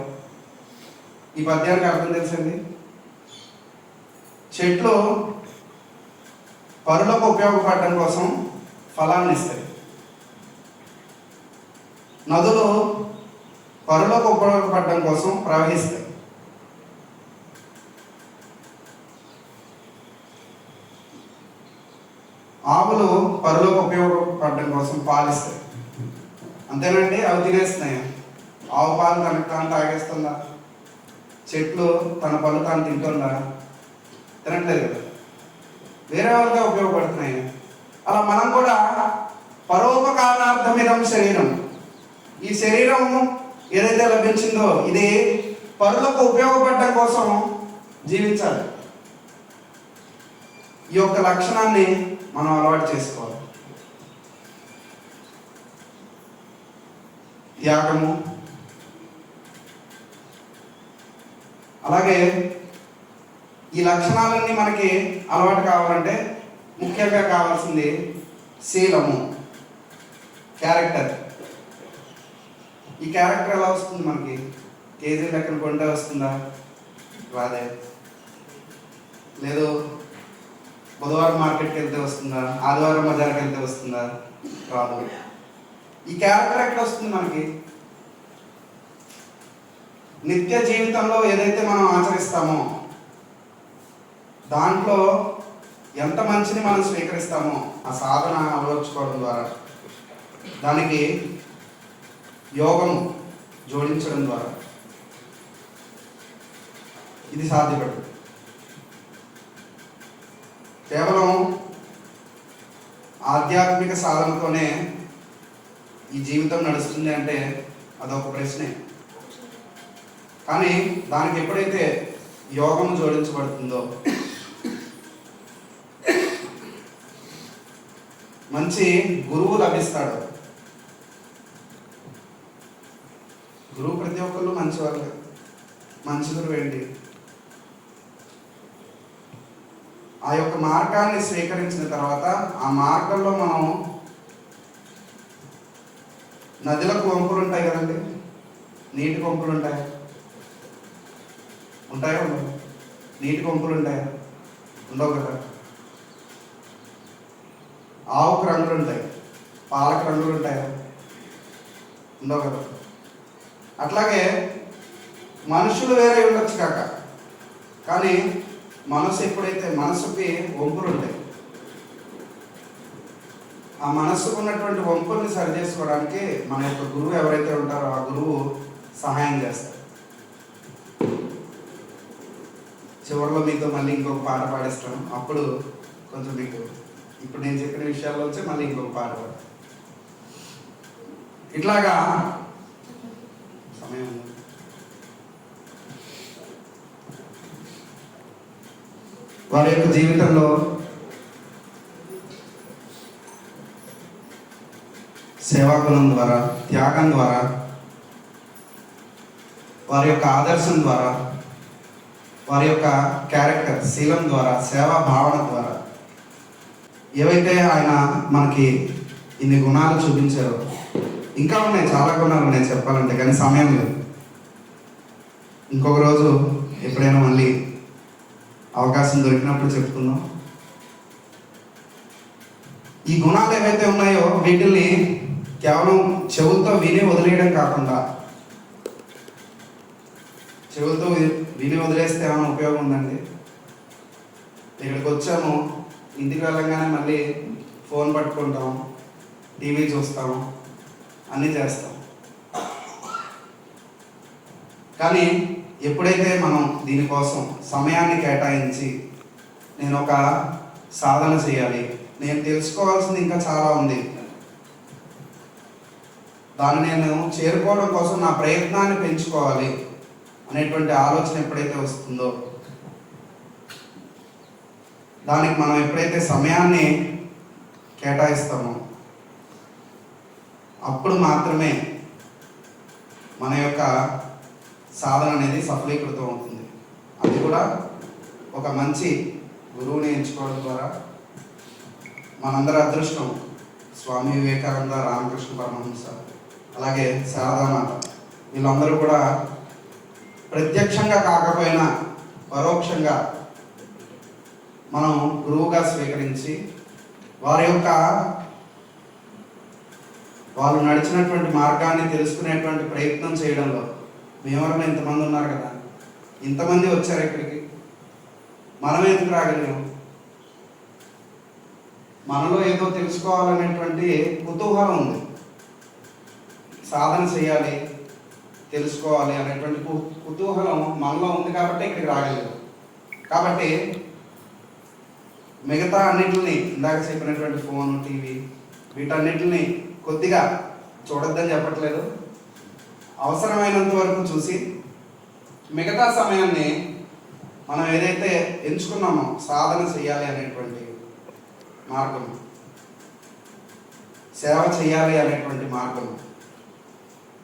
ఈ పద్యానికి అర్థం తెలిసింది. చెట్లు పరులకు ఉపయోగపడడం కోసం ఫలాన్ని ఇస్తాయి. నదులు పరులకు ఉపయోగపడడం కోసం ప్రవహిస్తాయి. ఆవులు పరులకు ఉపయోగపడడం కోసం పాలిస్తాయి. అంతేనండి, అవి తినేస్తున్నాయి. ఆవు పాలు తనకు తాను తాగేస్తుందా? చెట్లు తన పళ్ళు తాను తింటుందా? తినట్లేదు కదా, వేరే వాళ్ళకే ఉపయోగపడుతున్నాయి. అలా మనం కూడా పరోపకారార్థమిదం శరీరం, ఈ శరీరం ఏదైతే లభించిందో ఇది పరులకు ఉపయోగపడడం కోసం జీవించాలి. ఈ యొక్క లక్షణాన్ని మనం అలవాటు చేసుకోవాలి. త్యాగము, అలాగే ఈ లక్షణాలన్నీ మనకి అలవాటు కావాలంటే ముఖ్యంగా కావాల్సింది శీలము, క్యారెక్టర్. ఈ క్యారెక్టర్ ఎలా వస్తుంది మనకి? కేజీ లెక్కన కొంటే వస్తుందా? రాదే. లేదు బుధవారం మార్కెట్కి వెళ్తే వస్తుందా? ఆదివారం బజార్కి వెళ్తే వస్తుందా? రాదు. ఈ క్యారెక్టర్ ఎక్కడ వస్తుంది మనకి? నిత్య జీవితంలో ఏదైతే మనం ఆచరిస్తామో దాంట్లో ఎంత మంచిని మనం స్వీకరిస్తామో ఆ సాధన అలవర్చుకోవడం ద్వారా, దానికి యోగం జోడించడం ద్వారా ఇది సాధ్యపడుతుంది. కేవలం ఆధ్యాత్మిక సాధనతోనే ఈ జీవితం నడుస్తుంది అంటే అదొక ప్రశ్నే. కానీ దానికి ఎప్పుడైతే యోగం జోడించబడుతుందో, మంచి గురువు లభిస్తాడు. గురువు ప్రతి ఒక్కళ్ళు మంచివాళ్ళు. మంచి గురువు ఏంటి? ఆ యొక్క మార్గాన్ని స్వీకరించిన తర్వాత ఆ మార్గంలో మనం నదులకు వంపులు ఉంటాయి కదండి, నీటి వంపులు ఉంటాయి. ఉంటాయా? నీటి వంపులు ఉంటాయా? ఉండవు కదా. ఆవుకు రంగులు ఉంటాయి, పాలకు రంగులు ఉంటాయా? ఉండవు కదా. అట్లాగే మనుషులు వేరే ఉండొచ్చు కాక, కానీ మనసు ఎప్పుడైతే మనసుకి వంపులు ఉంటాయి, ఆ మనస్సుకు ఉన్నటువంటి వంపుల్ని సరి చేసుకోవడానికి మన యొక్క గురువు ఎవరైతే ఉంటారో ఆ గురువు సహాయం చేస్తారు. చివరిలో మీతో మళ్ళీ ఇంకొక పాట పాడిస్తాను. అప్పుడు కొంచెం మీకు ఇప్పుడు నేను చెప్పిన విషయాల్లో వచ్చి మళ్ళీ ఇంకొక పాట పాడు. ఇట్లాగా సమయం వారి యొక్క జీవితంలో సేవాగుణం ద్వారా, త్యాగం ద్వారా, వారి యొక్క ఆదర్శం ద్వారా, వారి యొక్క క్యారెక్టర్ శీలం ద్వారా, సేవా భావన ద్వారా ఏవైతే ఆయన మనకి ఇన్ని గుణాలు చూపించారో, ఇంకా ఉన్నాయి, చాలా గుణాలు ఉన్నాయి చెప్పాలంటే, కానీ సమయం లేదు. ఇంకొక రోజు ఎప్పుడైనా మళ్ళీ అవకాశం దొరికినప్పుడు చెప్పుకుందాం. ఈ గుణాలు ఏవైతే ఉన్నాయో వీటిల్ని కేవలం చెవులతో విని వదిలేయడం కాకుండా, చెవులతో విని వదిలేస్తే ఏమైనా ఉపయోగం ఉందండి? ఇక్కడికి వచ్చాము, ఇంటికి వెళ్ళంగానే మళ్ళీ ఫోన్ పట్టుకుంటాం, టీవీ చూస్తాం, అన్నీ చేస్తాం. కానీ ఎప్పుడైతే మనం దీనికోసం సమయాన్ని కేటాయించి నేను ఒక సాధన చేయాలి, నేను తెలుసుకోవాల్సింది ఇంకా చాలా ఉంది, దాన్ని నేను చేరుకోవడం కోసం నా ప్రయత్నాన్ని పెంచుకోవాలి అనేటువంటి ఆలోచన ఎప్పుడైతే వస్తుందో, దానికి మనం ఎప్పుడైతే సమయాన్ని కేటాయిస్తామో అప్పుడు మాత్రమే మన యొక్క సాధన అనేది సఫలీకృతం అవుతుంది. అది కూడా ఒక మంచి గురువుని ఎంచుకోవడం ద్వారా. మనందరి అదృష్టం స్వామి వివేకానంద, రామకృష్ణ పరమహంస, అలాగే శారదామాత, వీళ్ళందరూ కూడా ప్రత్యక్షంగా కాకపోయినా పరోక్షంగా మనం గురువుగా స్వీకరించి వాళ్ళు నడిచినటువంటి మార్గాన్ని తెలుసుకునేటువంటి ప్రయత్నం చేయడంలో మేమెవరైనా ఇంతమంది ఉన్నారు కదా, ఇంతమంది వచ్చారు ఇక్కడికి, మనం ఎందుకు రాగలిగాం? మనలో ఏదో తెలుసుకోవాలనేటువంటి కుతూహలం ఉంది, సాధన చేయాలి, తెలుసుకోవాలి అనేటువంటి కుతూహలం మనలో ఉంది కాబట్టి ఇక్కడికి రాగలిగాం. కాబట్టి మిగతా అన్నిటిని, ఇందాక చెప్పినటువంటి ఫోన్, టీవీ, వీటన్నిటిని కొద్దిగా చూడొద్దని చెప్పట్లేదు, అవసరమైనంత వరకు చూసి మిగతా సమయాన్ని మనం ఏదైతే ఎంచుకున్నామో సాధన చేయాలి అనేటువంటి మార్గం, సేవ చేయాలి అనేటువంటి మార్గం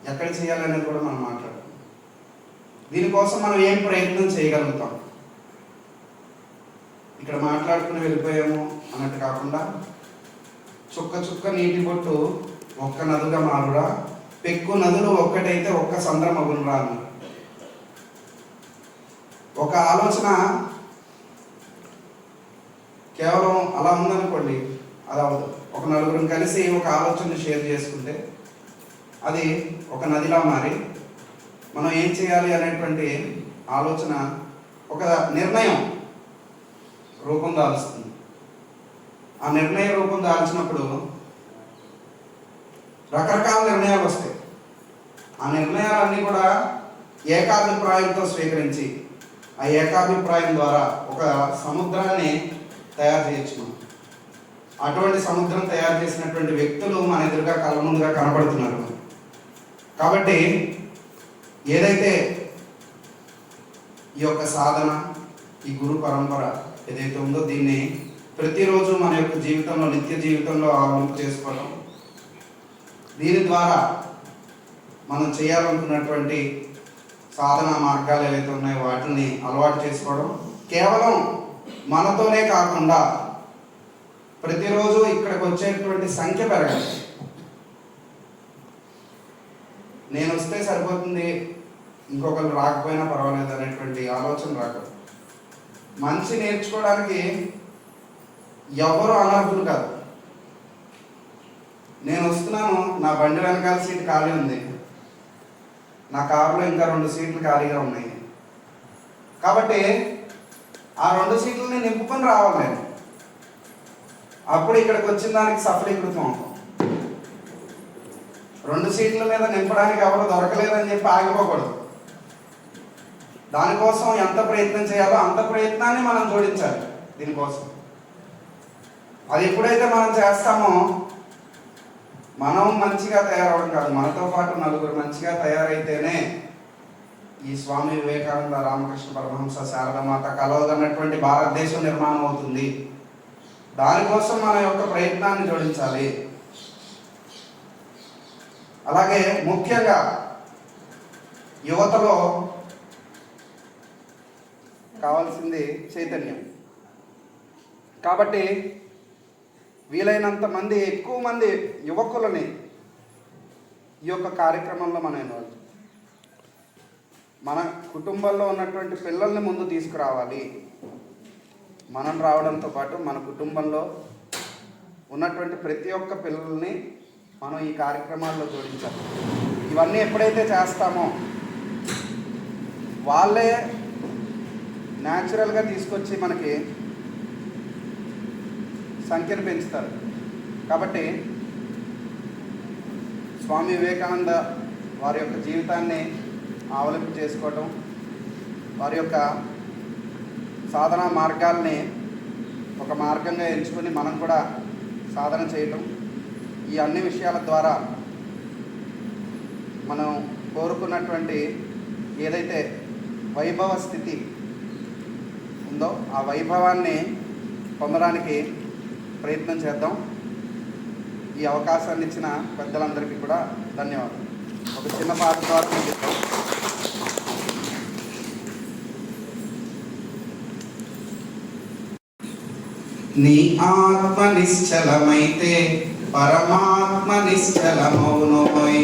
ఎక్కడ చేయాలి అనేది కూడా మనం మాట్లాడాలి. దీనికోసం మనం ఏం ప్రయత్నం చేయగలుగుతాం? ఇక్కడ మాట్లాడుకుని వెళ్ళిపోయాము అన్నట్టు కాకుండా, చుక్క చుక్క నీటి బొట్టు ఒక్క నదుగా మారురా, పెక్కు నదులు ఒక్కటైతే ఒక్క సంద్రం అగునురా అన్నారు. ఒక ఆలోచన కేవలం అలా ఉందనుకోండి, అది అవ్వదు. ఒక నలుగురు కలిసి ఒక ఆలోచనని షేర్ చేసుకుంటే అది ఒక నదిలా మారి మనం ఏం చేయాలి అనేటువంటి ఆలోచన, ఒక నిర్ణయం రూపం దాల్చుతుంది. ఆ నిర్ణయ రూపం దాల్చినప్పుడు రకరకాల నిర్ణయాలు వస్తాయి. ఆ నిర్ణయాలన్నీ కూడా ఏకాభిప్రాయంతో స్వీకరించి ఆ ఏకాభిప్రాయం ద్వారా ఒక సముద్రాన్ని తయారు చేయొచ్చు మనం. అటువంటి సముద్రం తయారు చేసినటువంటి వ్యక్తులు మన ఎదురుగా కళ్ళ ముందుగా కనబడుతున్నారు. కాబట్టి ఏదైతే ఈ యొక్క సాధన, ఈ గురు పరంపర ఏదైతే ఉందో దీన్ని ప్రతిరోజు మన యొక్క జీవితంలో, నిత్య జీవితంలో అమలు చేసుకోవడం, దీని ద్వారా మనం చేయాలనుకున్నటువంటి సాధన మార్గాలు ఏవైతే ఉన్నాయో వాటిని అలవాటు చేసుకోవడం, కేవలం మనతోనే కాకుండా ప్రతిరోజు ఇక్కడికి వచ్చేటువంటి సంఖ్య పెరగాలి. నేను వస్తే సరిపోతుంది, ఇంకొకరు రాకపోయినా పర్వాలేదు అనేటువంటి ఆలోచన రాకూడదు. మంచి నేర్చుకోవడానికి ఎవరు అనర్హులు కాదు. నేను వస్తున్నాను, నా బండి వెనకాల సీట్ ఖాళీ ఉంది, నా కారులో ఇంకా 2 సీట్లు ఖాళీగా ఉన్నాయి, కాబట్టి ఆ 2 సీట్లని నింపుకొని రావాలి నేను. అప్పుడు ఇక్కడికి వచ్చిన దానికి సఫలీకృతం అవుతాం. 2 సీట్ల మీద నింపడానికి ఎవరు దొరకలేదని చెప్పి ఆగిపోకూడదు. దానికోసం ఎంత ప్రయత్నం చేయాలో అంత ప్రయత్నాన్ని మనం జోడించాలి దీనికోసం. అది ఎప్పుడైతే మనం చేస్తామో మనం మంచిగా తయారవడం కాదు, మనతో పాటు నలుగురు మంచిగా తయారైతేనే ఈ స్వామి వివేకానంద, రామకృష్ణ పరమహంస, శారదామాత కలవదన్నటువంటి భారతదేశం నిర్మాణం అవుతుంది. దానికోసం మన యొక్క ప్రయత్నాన్ని జోడించాలి. అలాగే ముఖ్యంగా యువతలో కావాల్సింది చైతన్యం. కాబట్టి వీలైనంత మంది, ఎక్కువ మంది యువకులని ఈ యొక్క కార్యక్రమంలో మనం ఇన్వాల్వ్, మన కుటుంబంలో ఉన్నటువంటి పిల్లల్ని ముందు తీసుకురావాలి. మనం రావడంతో పాటు మన కుటుంబంలో ఉన్నటువంటి ప్రతి ఒక్క పిల్లల్ని మనం ఈ కార్యక్రమాల్లో జోడించాలి. ఇవన్నీ ఎప్పుడైతే చేస్తామో వాళ్ళే న్యాచురల్గా తీసుకొచ్చి మనకి సంఖ్యను పెంచుతారు. కాబట్టి స్వామి వివేకానంద వారి యొక్క జీవితాన్ని అవలంబన చేసుకోవటం, వారి యొక్క సాధనా మార్గాల్ని ఒక మార్గంగా ఎంచుకొని మనం కూడా సాధన చేయటం, ఈ అన్ని విషయాల ద్వారా మనం కోరుకున్నటువంటి ఏదైతే వైభవ స్థితి ఉందో ఆ వైభవాన్ని పొందడానికి ప్రయత్నం చేద్దాం. ఈ అవకాశాన్ని ఇచ్చిన పెద్దలందరికీ కూడా ధన్యవాదాలు. ఒక చిన్న పాట ద్వారా ముగిద్దాం. నీ ఆత్మ నిశ్చలమైతే పరమాత్మ నిశ్చలమౌనోయ్.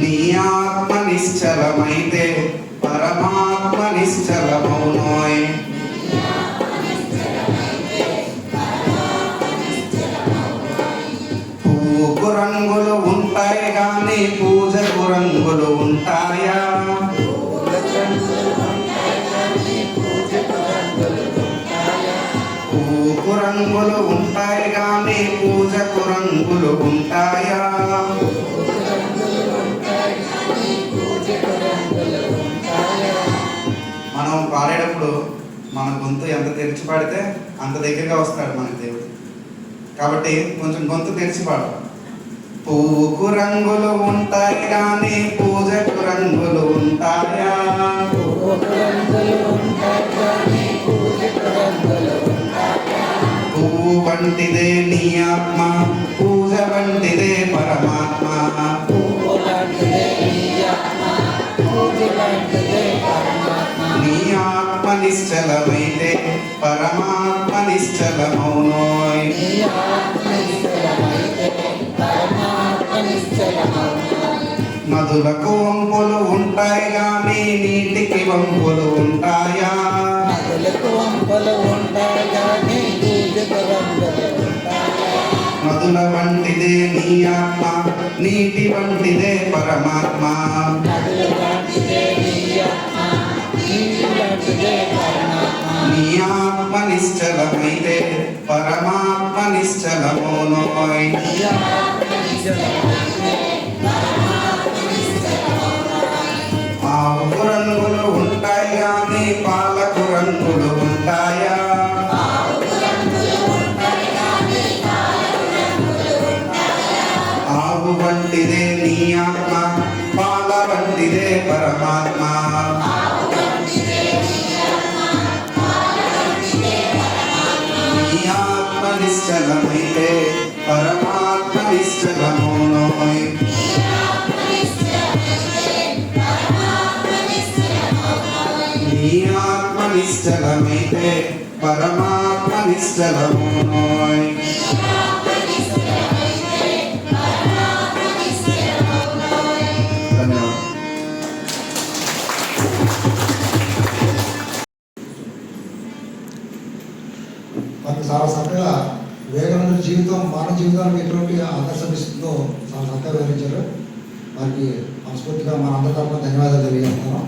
నీ ఆత్మ నిశ్చలమైతే పరమాత్మ నిశ్చలమౌనోయ్. పువ్వుకు రంగులు ఉంటాయి కానీ పూజకు రంగులు ఉంటాయా? పువ్వుకు రంగులు ఉంటాయి కానీ పూజకు రంగులు ఉంటాయా? మనం పాడేటప్పుడు మన గొంతు ఎంత తెరిచి పాడితే అంత దగ్గరగా వస్తాడు మన దేవుడు. కాబట్టి కొంచెం గొంతు తెరిచి పాడాలి. పువ్వుకు రంగులు ఉంటాయి కానీ పూజకు రంగులు ఉంటాయా? పువ్వు వంటిదే నీ ఆత్మ, పూజ వంటిదే పరమాత్మ. నీ ఆత్మ నిశ్చలమైతే పరమాత్మ నిశ్చలమౌనోయ్. నదులకు వంపులు ఉంటాయి కానీ నీటికి వంపులు ఉంటాయా? నదుల వంటిదే నీ ఆత్మ, నీటి వంటిదే పరమాత్మ. నీ ఆత్మ నిశ్చలమైతే పరమాత్మ నిశ్చలమౌనోయ్. ఆవుకు రంగులు ఉంటాయి కానీ పాలకు రంగులు ఉంటాయా? ఆవు వంటిదే నీ ఆత్మ, పాల వంటిదే పరమాత్మ. నీ ఆత్మ నిశ్చలమైతే పరమాత్మ నిశ్చలమౌనోయ్. నీ ఆత్మ నిశ్చలమైతే పరమాత్మ నిశ్చలమౌనోయ్. మనకు చాలా చక్కగా వివేకానంద జీవితం మానవ జీవితానికి ఎటువంటి ఆదర్శం ఇస్తుందో చాలా చక్కగా వివరించారు. వారికి మనస్ఫూర్తిగా మన అందరి తరఫున ధన్యవాదాలు తెలియజేస్తున్నాం.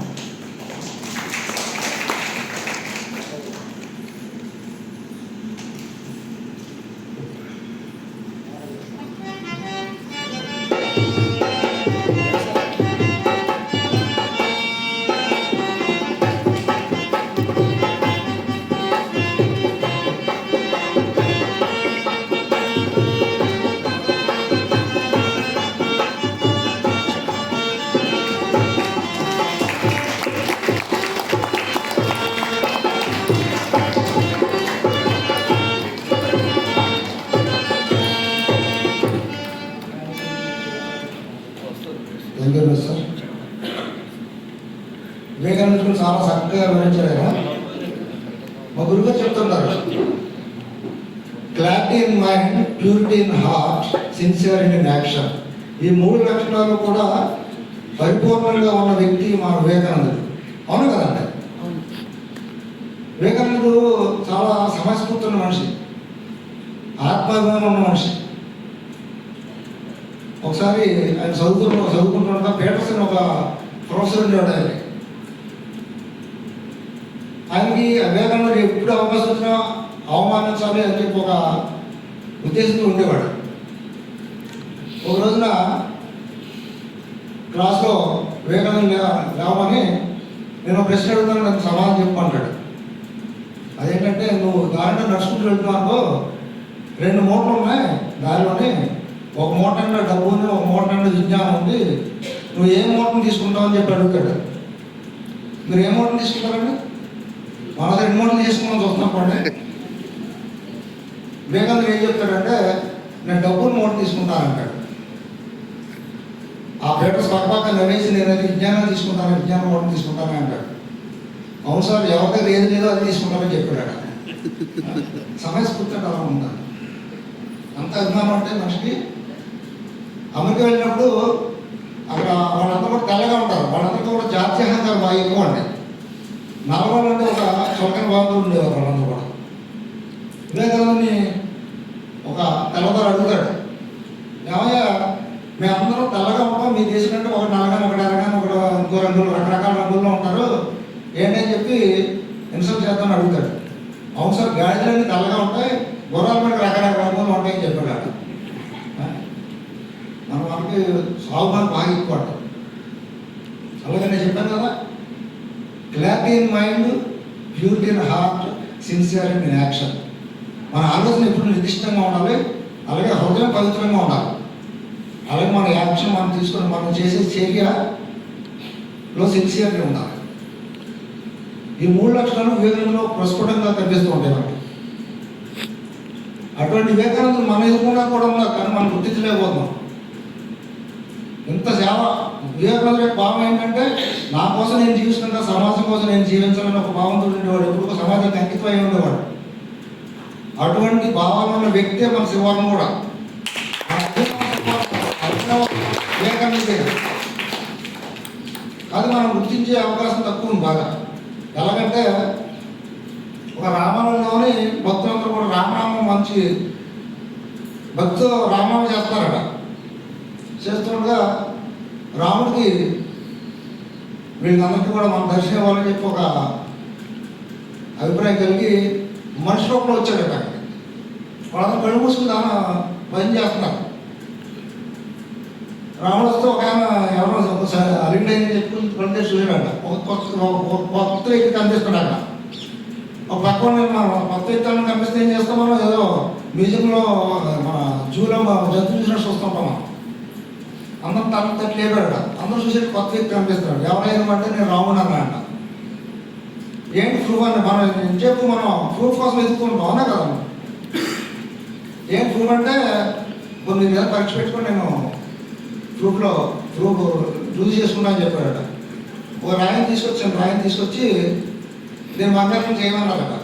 చాలా చక్కగా వివరించారు ఆయన. మా గురుగారు చెప్తుంటారు, clarity in mind, purity in heart, sincerity in action. ఈ 3 లక్షణాలు కూడా పరిపూర్ణంగా ఉన్న వ్యక్తి మా వివేకానందుడు. అవును కదండి? వివేకానందుడు చాలా సమస్ఫూర్తి ఉన్న మనిషి, ఆత్మాభిమానం ఉన్న మనిషి. ఒకసారి ఆయన చదువుకుంటుండగా పీటర్సన్ ఒక ప్రొఫెసర్ ఉండేవాడు. ఆయనకి వివేకానందుడు ఎప్పుడు అవకాశం వచ్చినా అవమానించాలి అని చెప్పి ఒక ఉద్దేశంతో ఉండేవాడు. ఒక రోజున క్లాస్లో వివేకానంద లేవమని నేను ప్రశ్న అడుగుతాను, నాకు సమాధానం చెప్పు అంటాడు. అదేంటంటే, నువ్వు దారిలో నడుచుకుంటూ వెళ్తున్నావు, 2 మూటలు ఉన్నాయి దారిలోనే, ఒక మూట అంటే డబ్బు ఉంది, ఒక మూట అంటే విజ్ఞానం ఉంది, నువ్వు ఏ మూటను తీసుకుంటావు అని చెప్పి అడుగుతాడు. మీరు ఏ మూటను తీసుకుంటారండి? మన 2 మూటలు తీసుకున్నాం చూస్తున్నాం పండి. వివేకానంద ఏం చెప్తాడంటే, నేను డబ్బును మూట తీసుకుంటానంటాడు. ఆ పేపర్స్ పక్కపక్క నవ్వేసి నేనైతే విజ్ఞానం తీసుకుంటాను, విజ్ఞానం మూటను తీసుకుంటాను అంటాడు. అవును సార్, ఎవరి దగ్గర ఏది లేదో అది తీసుకుంటామని చెప్పాడు. సమయస్ఫూర్తి అంటే అలా ఉండాలి. అంత అభిమానం అంటే మనిషికి. అమెరికా వెళ్ళినప్పుడు అక్కడ వాళ్ళందరూ కూడా తెల్లగా ఉంటారు, వాళ్ళందరికీ కూడా జాత్యాహంకారం బాగా ఎక్కువ అండి. నల్లవాళ్ళు అంటే ఒక చొక్కని బాగుంటూ ఉండేవారు వాళ్ళందరూ కూడా. వివేకానందని ఒక తెల్లవారు అడుగుతాడు, ఏమయ్యా మేమందరం తెల్లగా ఉంటాం, మీ దేశం కంటే ఒకటి నల్లగానే, ఒకటి ఎరగానే, ఒకటి ఇంకో రంగులు, రకరకాల రంగుల్లో ఉంటారు, ఏంటని చెప్పి ఇన్సల్ట్ చేద్దామని అడుగుతాడు. అవును సార్, గాడిదలన్నీ తెల్లగా ఉంటాయి, గుర్రాల మీద రకరకాల రంగులు ఉంటాయని చెప్పాడు. మనకి సాగుబాటు బాగా ఎక్కువ అంటారు. అలాగే నేను చెప్పాను కదా, clarity in mind, purity in heart, sincerity in action. మన ఆలోచన ఎప్పుడు నిర్దిష్టంగా ఉండాలి, అలాగే హృదయం పవిత్రంగా ఉండాలి, అలాగే మన యాక్షన్ మనం తీసుకుని మనం చేసే చర్యలో సిన్సియర్గా ఉండాలి. ఈ 3 లక్షణాలు వివేకానందలో ప్రస్ఫుటంగా కనిపిస్తూ ఉంటాయి మనకి. అటువంటి వివేకానందులు మన ఎదుర్కొన్నా కూడా ఉన్నారు, కానీ మనం గుర్తించలేకపోతున్నాం. ఇంత సేవ వివేకానంద యొక్క భావం ఏంటంటే, నా కోసం నేను జీవిస్తుంటా, సమాజం కోసం నేను జీవించాలని ఒక భావంతో ఉండేవాడు, ఎప్పుడు సమాజానికి అంకితం అయి ఉండేవాడు. అటువంటి భావాలు ఉన్న వ్యక్తే మన శివాలను కూడా. వివేకానందే అది మనం గుర్తించే అవకాశం తక్కువ ఉంది బాగా. ఎలాగంటే, ఒక రామాయణంలోని భక్తులందరూ కూడా రామనామం మంచి భక్తు రామనామం చేస్తారట. చేస్తుండగా రాముడికి వీళ్ళందరికీ కూడా మనం దర్శనం ఇవ్వాలని చెప్పి ఒక అభిప్రాయం కలిగి మనిషి రూపంలో వచ్చాడట. వాళ్ళందరూ కళ్ళు మూసుకుని దాని భయం చేస్తున్నారు. రాముడు వస్తే ఒక ఆయన ఎవరో ఒకసారి అలిండని చెప్పి పడితే చూసాడట. ఒక కొత్త వ్యక్తి కనిపిస్తున్నాడ. ఒక పక్కన మనం కొత్త వ్యక్తులను కనిపిస్తే ఏం చేస్తాం, మనం ఏదో మ్యూజియంలో మన జూలో జంతువు చూసినట్టు చూస్తుంటాం. మనం అందరం తట్టు లేపాడట. అందరూ చూసి కొత్త వ్యక్తి కనిపిస్తున్నాడు. ఎవరైనా అంటే నేను రాముడు అన్నాడ. ఏంటి ప్రూఫ్ అని మనం చెప్పు, మనం ప్రూఫ్ కోసం ఎదుగుతుంటాం, అవునా కదా? ఏం ప్రూఫ్ అంటే, కొన్ని ఏదో పరీక్ష పెట్టుకొని నేను ప్రూఫ్ యూజ్ చేసుకుంటా అని చెప్పాడట. ఒక రాయిని తీసుకొచ్చి నేను బంగారం చేయమన్నాడట.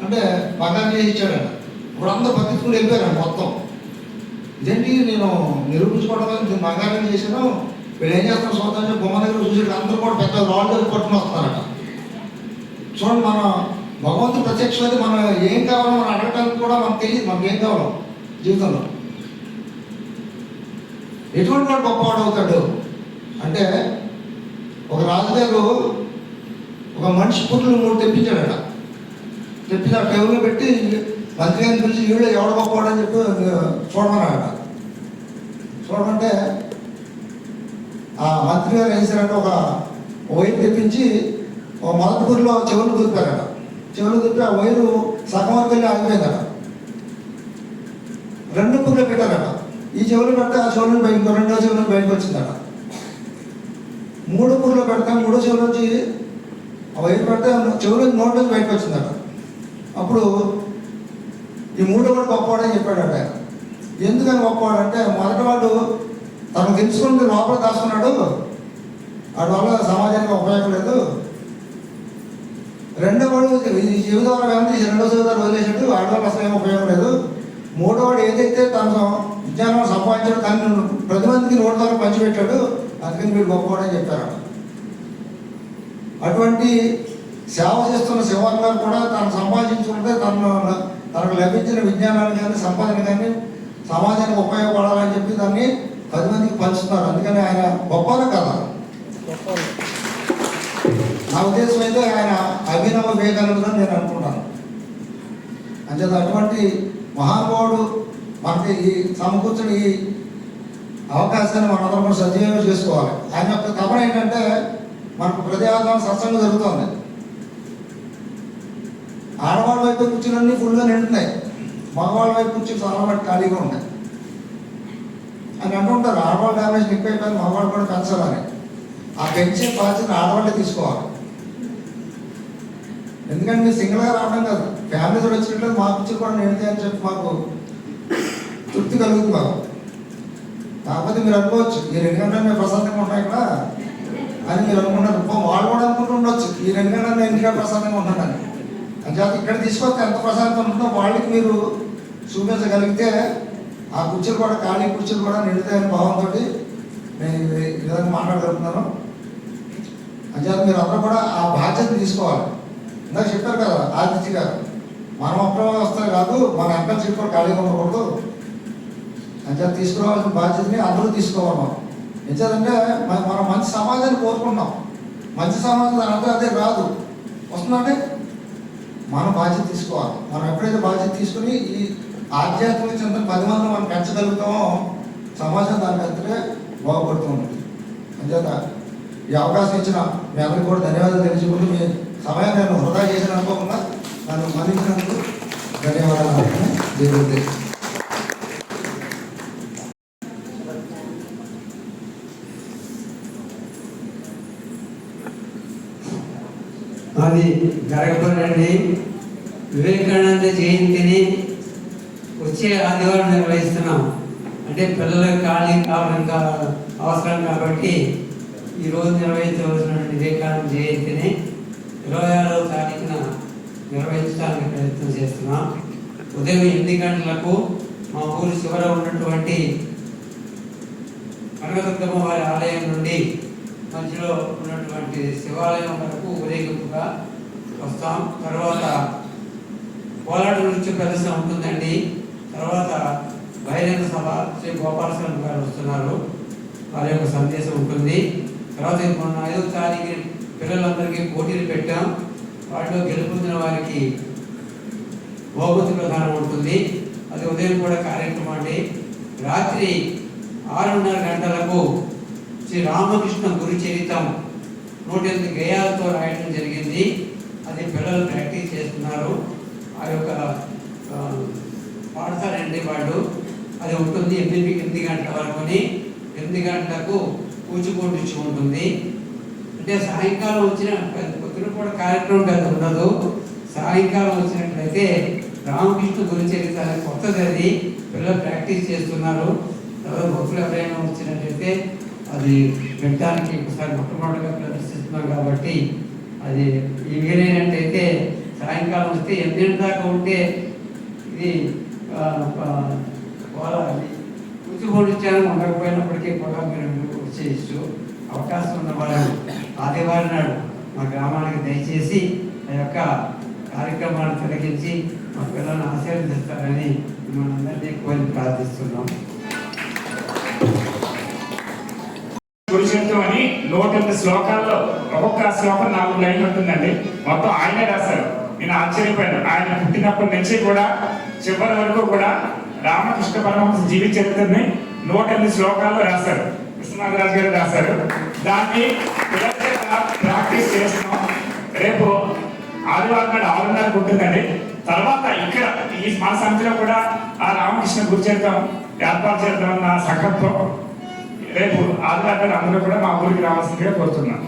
అంటే బంగారం చేసి ఇచ్చాడట. ఇప్పుడు అందరూ బతికుని వెళ్ళిపోయారండి మొత్తం. ఇదేంటి, నేను నిరూపించుకోవడం వల్ల నేను బంగారం చేశాను, వీళ్ళు ఏం చేస్తాను చూద్దాం చెప్పి బొమ్మ దగ్గర చూసి అందరూ కూడా పెద్ద రాళ్ళు పట్టుకుని వస్తున్నారట. చూడండి, మన భగవంతుడు ప్రత్యక్షమైతే మనం ఏం కావాలో మనం అడగటానికి కూడా మనకు తెలియదు, మనకి ఏం కావాలో జీవితంలో. ఎటువంటి వాడు గొప్పవాడు అవుతాడు అంటే, ఒక రాజుగారు ఒక మనిషి పుట్టులు 3 తెప్పించాడట. తెప్పించి ఆ టేబుల్లో పెట్టి మంత్రి గారిని పిలిచి వీళ్ళు ఎవడ గొప్పవాడు అని చెప్పి చూడమన్నాడట. చూడమంటే ఆ మంత్రి గారు ఏం చేశారంటే, ఒక వైర్ తెప్పించి ఒక మొదటి గురిలో చెవులు దూపారట. చెవులు దూపి ఆ వైరు సగం వరకు వెళ్ళి ఆగిపోయిందట. 2 పుర్లు పెట్టారట. ఈ చెవులు పెడితే ఆ చెవులను బయటకు, 2వ చెవులను బయటకు వచ్చిందట. 3 పుర్లు పెడితే 3వ చెవుల నుంచి ఆ వైపు పెడితే చెవులు నోటి నుంచి బయటకు వచ్చిందట. అప్పుడు ఈ 3వ వాడు గొప్పవాడని చెప్పాడట. ఎందుకని గొప్పవాడంటే, మొదటి వాడు తను తెలుసుకుని లోపల దాచుకున్నాడు, వాడి వల్ల సమాజానికి ఉపయోగం లేదు. రెండో వాడు ఈ జీవితంలో ఏమంటే రెండో జీవితాలు వదిలేసాడు, వాడి వల్ల అసలు ఏం ఉపయోగం లేదు. మూడో వాడు ఏదైతే తను విజ్ఞానం సంపాదించాడు తను 10 మందికి నోటి ద్వారా పంచిపెట్టాడు, అందుకని వీడు గొప్పవాడని చెప్పారు. అటువంటి సేవ చేస్తున్న శివన్ గారు కూడా తను సంపాదించుకుంటే తనకు లభించిన విజ్ఞానాన్ని కానీ సంపాదన కానీ సమాజానికి ఉపయోగపడాలని చెప్పి దాన్ని 10 మందికి పంచుతున్నారు. అందుకని ఆయన గొప్పనే కదా. నా ఉద్దేశం అయితే ఆయన అభినవ వివేకానందుడు అని నేను అనుకుంటాను. అంచేత అటువంటి మహానుభావుడు మనకి ఈ సమకూర్చిన ఈ అవకాశాన్ని మనందరం కూడా సద్వినియోగం చేసుకోవాలి. ఆయన యొక్క తపన ఏంటంటే మనకు ప్రతి ఆదాయం సత్సంగం జరుగుతుంది. ఆడవాళ్ళ వైపు కూర్చులన్నీ ఫుల్గా నిండుతున్నాయి, మగవాళ్ళ వైపు కూర్చుని చాలా మట్టి ఖాళీగా ఉన్నాయి అని అంటుంటారు. ఆడవాళ్ళ డ్యామేజ్ ఎక్కువైపోయింది, మగవాళ్ళు కూడా పెంచాలని. ఆ పెంచే బాధ్యత ఆడవాళ్ళే తీసుకోవాలి. ఎందుకంటే మీరు సింగిల్గా రావడం కాదు, ఫ్యామిలీతో వచ్చినట్లేదు మా కూర్చుని కూడా నిండితే అని చెప్పి మాకు తృప్తి కలుగుతుంది మాకు. కాకపోతే మీరు అనుకోవచ్చు ఈ 2 గంటలు మేము ప్రశాంతంగా ఉంటాయి ఇక్కడ అని మీరు అనుకుంటారు. వాళ్ళు కూడా అనుకుంటూ ఉండొచ్చు ఈ 2 గంటలు నేను ఇంటికాడ ప్రశాంతంగా ఉంటానని. అంచేత ఇక్కడ తీసుకొస్తే ఎంత ప్రశాంతంగా ఉంటుందో వాళ్ళకి మీరు చూపించగలిగితే ఆ కుర్చీలు కూడా ఖాళీ కుర్చీలు కూడా నిండుతాయని భావంతో నేను ఈ విధంగా మాట్లాడగలుగుతున్నాను. అంచేత మీరు అందరూ కూడా ఆ బాధ్యతను తీసుకోవాలి. ఇందాక చెప్పారు కదా ఆదిత్య గారు, మనం అప్రవస్థ కాదు, మన ఎంపల్ సీట్ కూడా ఖాళీగా ఉండకూడదు. అంచేత తీసుకురావాల్సిన బాధ్యతని అందరూ తీసుకోవాలి. మనం ఎంచేదంటే మనం మంచి సమాజాన్ని కోరుకుంటాం. మంచి సమాజం దాని అదే రాదు, వస్తుందంటే మనం బాధ్యత తీసుకోవాలి. మనం ఎప్పుడైతే బాధ్యత తీసుకుని ఈ ఆధ్యాత్మిక చింతన 10 మందిని మనం పెంచగలుగుతామో సమాజం దానికి అంతటే బాగుపడుతూ ఉంటుంది. అంచేత ఈ అవకాశం ఇచ్చిన మీ అందరికీ కూడా ధన్యవాదాలు తెలుసుకుంటూ మీ సమయాన్ని నేను వృధా చేసిన అనుకోకుండా నన్ను మన్నించినందుకు ధన్యవాదాలు జరుగుతుంది. అది జరగబోనండి. వివేకానంద జయంతిని వచ్చే ఆదివారం నిర్వహిస్తున్నాం. అంటే పిల్లలకు ఖాళీ కావడం అవసరం కాబట్టి ఈరోజు నిర్వహించవలసినటువంటి వివేకానంద జయంతిని 26వ తారీఖున నిర్వహించడానికి ప్రయత్నం చేస్తున్నాం. ఉదయం 8 గంటలకు మా ఊరి చివర ఉన్నటువంటి కనకదుర్గమ్మ వారి ఆలయం నుండి మధ్యలో ఉన్నటువంటి శివాలయం వరకు ఊరేగింపుగా వస్తాం. తర్వాత కోలాట నృత్య ప్రదర్శన ఉంటుందండి. తర్వాత బహిరంగ సభ శ్రీ గోపాలస్వామి గారు వస్తున్నారు, వారి యొక్క సందేశం ఉంటుంది. తర్వాత మొన్న 5వ తారీఖు పిల్లలందరికీ పోటీలు పెట్టాం. వాటిలో గెలుపొందిన వారికి బహుమతి ప్రధానం ఉంటుంది. అది ఉదయం కూడా కార్యక్రమం అండి. రాత్రి 6:30 గంటలకు శ్రీ రామకృష్ణ గురు చరితం 108 గేయాలతో రాయడం జరిగింది. అది పిల్లలు ప్రాక్టీస్ చేస్తున్నారు. ఆ యొక్క పాడతారండి వాళ్ళు. అది ఉంటుంది 8 గంటల వరకుని. 8 గంటలకు కూచిపూడి ఉంటుంది. అంటే సాయంకాలం వచ్చిన పొద్దున కూడా కార్యక్రమం పెద్ద ఉండదు. సాయంకాలం వచ్చినట్లయితే రామకృష్ణ గురు చరిత్ర కొత్తది, అది పిల్లలు ప్రాక్టీస్ చేస్తున్నారు. తర్వాత భక్తులు ఎవరైనా వచ్చినట్లయితే అది పెట్టడానికి ఒకసారి మొట్టమొదటిగా ప్రదర్శిస్తున్నాం కాబట్టి అది ఈ వీలైనట్టయితే సాయంకాలం వస్తే 8 దాకా ఉంటే ఇది కూచిపూడిచ్చాను ఉండకపోయినప్పటికీ కూడా మీరు వచ్చేయచ్చు. అవకాశం ఉన్న వాళ్ళు ఆదివారం నాడు మా గ్రామానికి దయచేసి ఆ యొక్క కార్యక్రమాన్ని తిలకించి మా పిల్లలను ఆశీర్వదిస్తారని మనందరినీ కోరి ప్రార్థిస్తున్నాం. గురుచరిత్రం అని 108 శ్లోకాల్లో ఒక్కొక్క శ్లోకం 4 లైన్లు ఉంటుందండి. మొత్తం ఆయనే రాశారు. నేను ఆశ్చర్యపోయాను. ఆయన పుట్టినప్పటి నుంచి కూడా చివరి వరకు కూడా రామకృష్ణ పరమహంస జీవిత చరిత్రని 108 శ్లోకాల్లో రాశారు. కృష్ణనాథరాజు గారు రాశారు. దాన్ని ప్రాక్టీస్ చేస్తున్నాం. రేపు ఆదివారం నాడు 6:30 ఉంటుందండి. తర్వాత ఇక్కడ ఈ మన సమితిలో కూడా ఆ రామకృష్ణ గురుచరిత్రం ఏర్పాటు చేద్దామన్న సంకల్పం. రేపు ఆదివారం అందరూ కూడా మా ఊరికి రావాల్సిందిగా కోరుతున్నాం.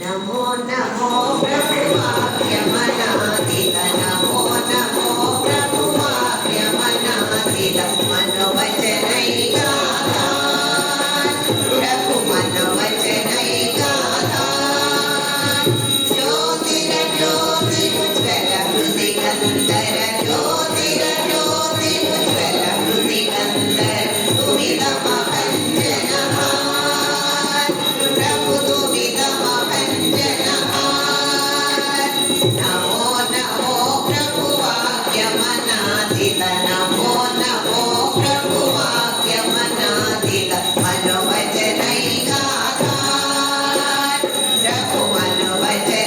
नमो नमो प्रभुवाक्यमनादित नमो नमो प्रभुवाक्यमनादित मनोवचनैकाधार प्रभु मनोवचनैकाधार ज्योतिर्ज्योतिरुज्ज्वल हृदिगन्धर ज्योतिर्ज्योतिरुज्ज्वल हृदिगन्धर तुमिदमभञ्जनहार प्रभु तुमिदमभञ्जनहार नमो नमो प्रभुवाक्यमनादित नमो नमो प्रभुवाक्यमनादित मनोवचनैकाधार प्रभु मनोवचनैकाधार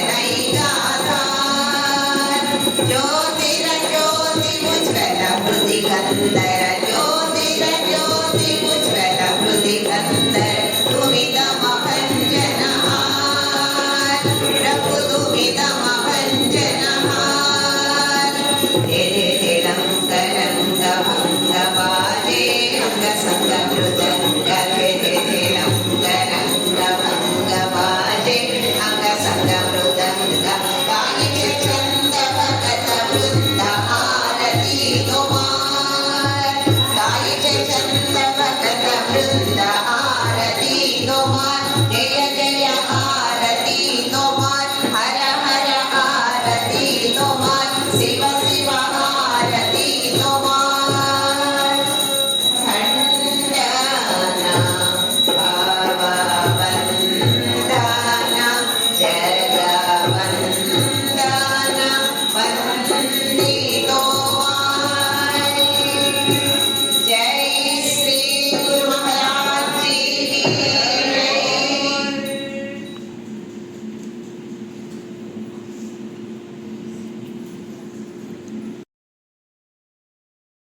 ज्योतिर्ज्योतिरुज्ज्वल हृदिगन्धर ज्योतिर्ज्योतिरुज्ज्वल हृदिगन्धर तुमिदमभञ्जनहार प्रभु तुमिदमभञ्जनहार धिरङ्गरङ्गभङ्गपाजे अङ्गसङ्गमृदङ्गरे धिरङ्गरङ्गभङ्गपाजे अङ्गसङ्गमृदङ्ग गायिके चन्दभगतवृन्द आरती तुमार गायिके चन्दभगतवृन्द आरती तुमार जय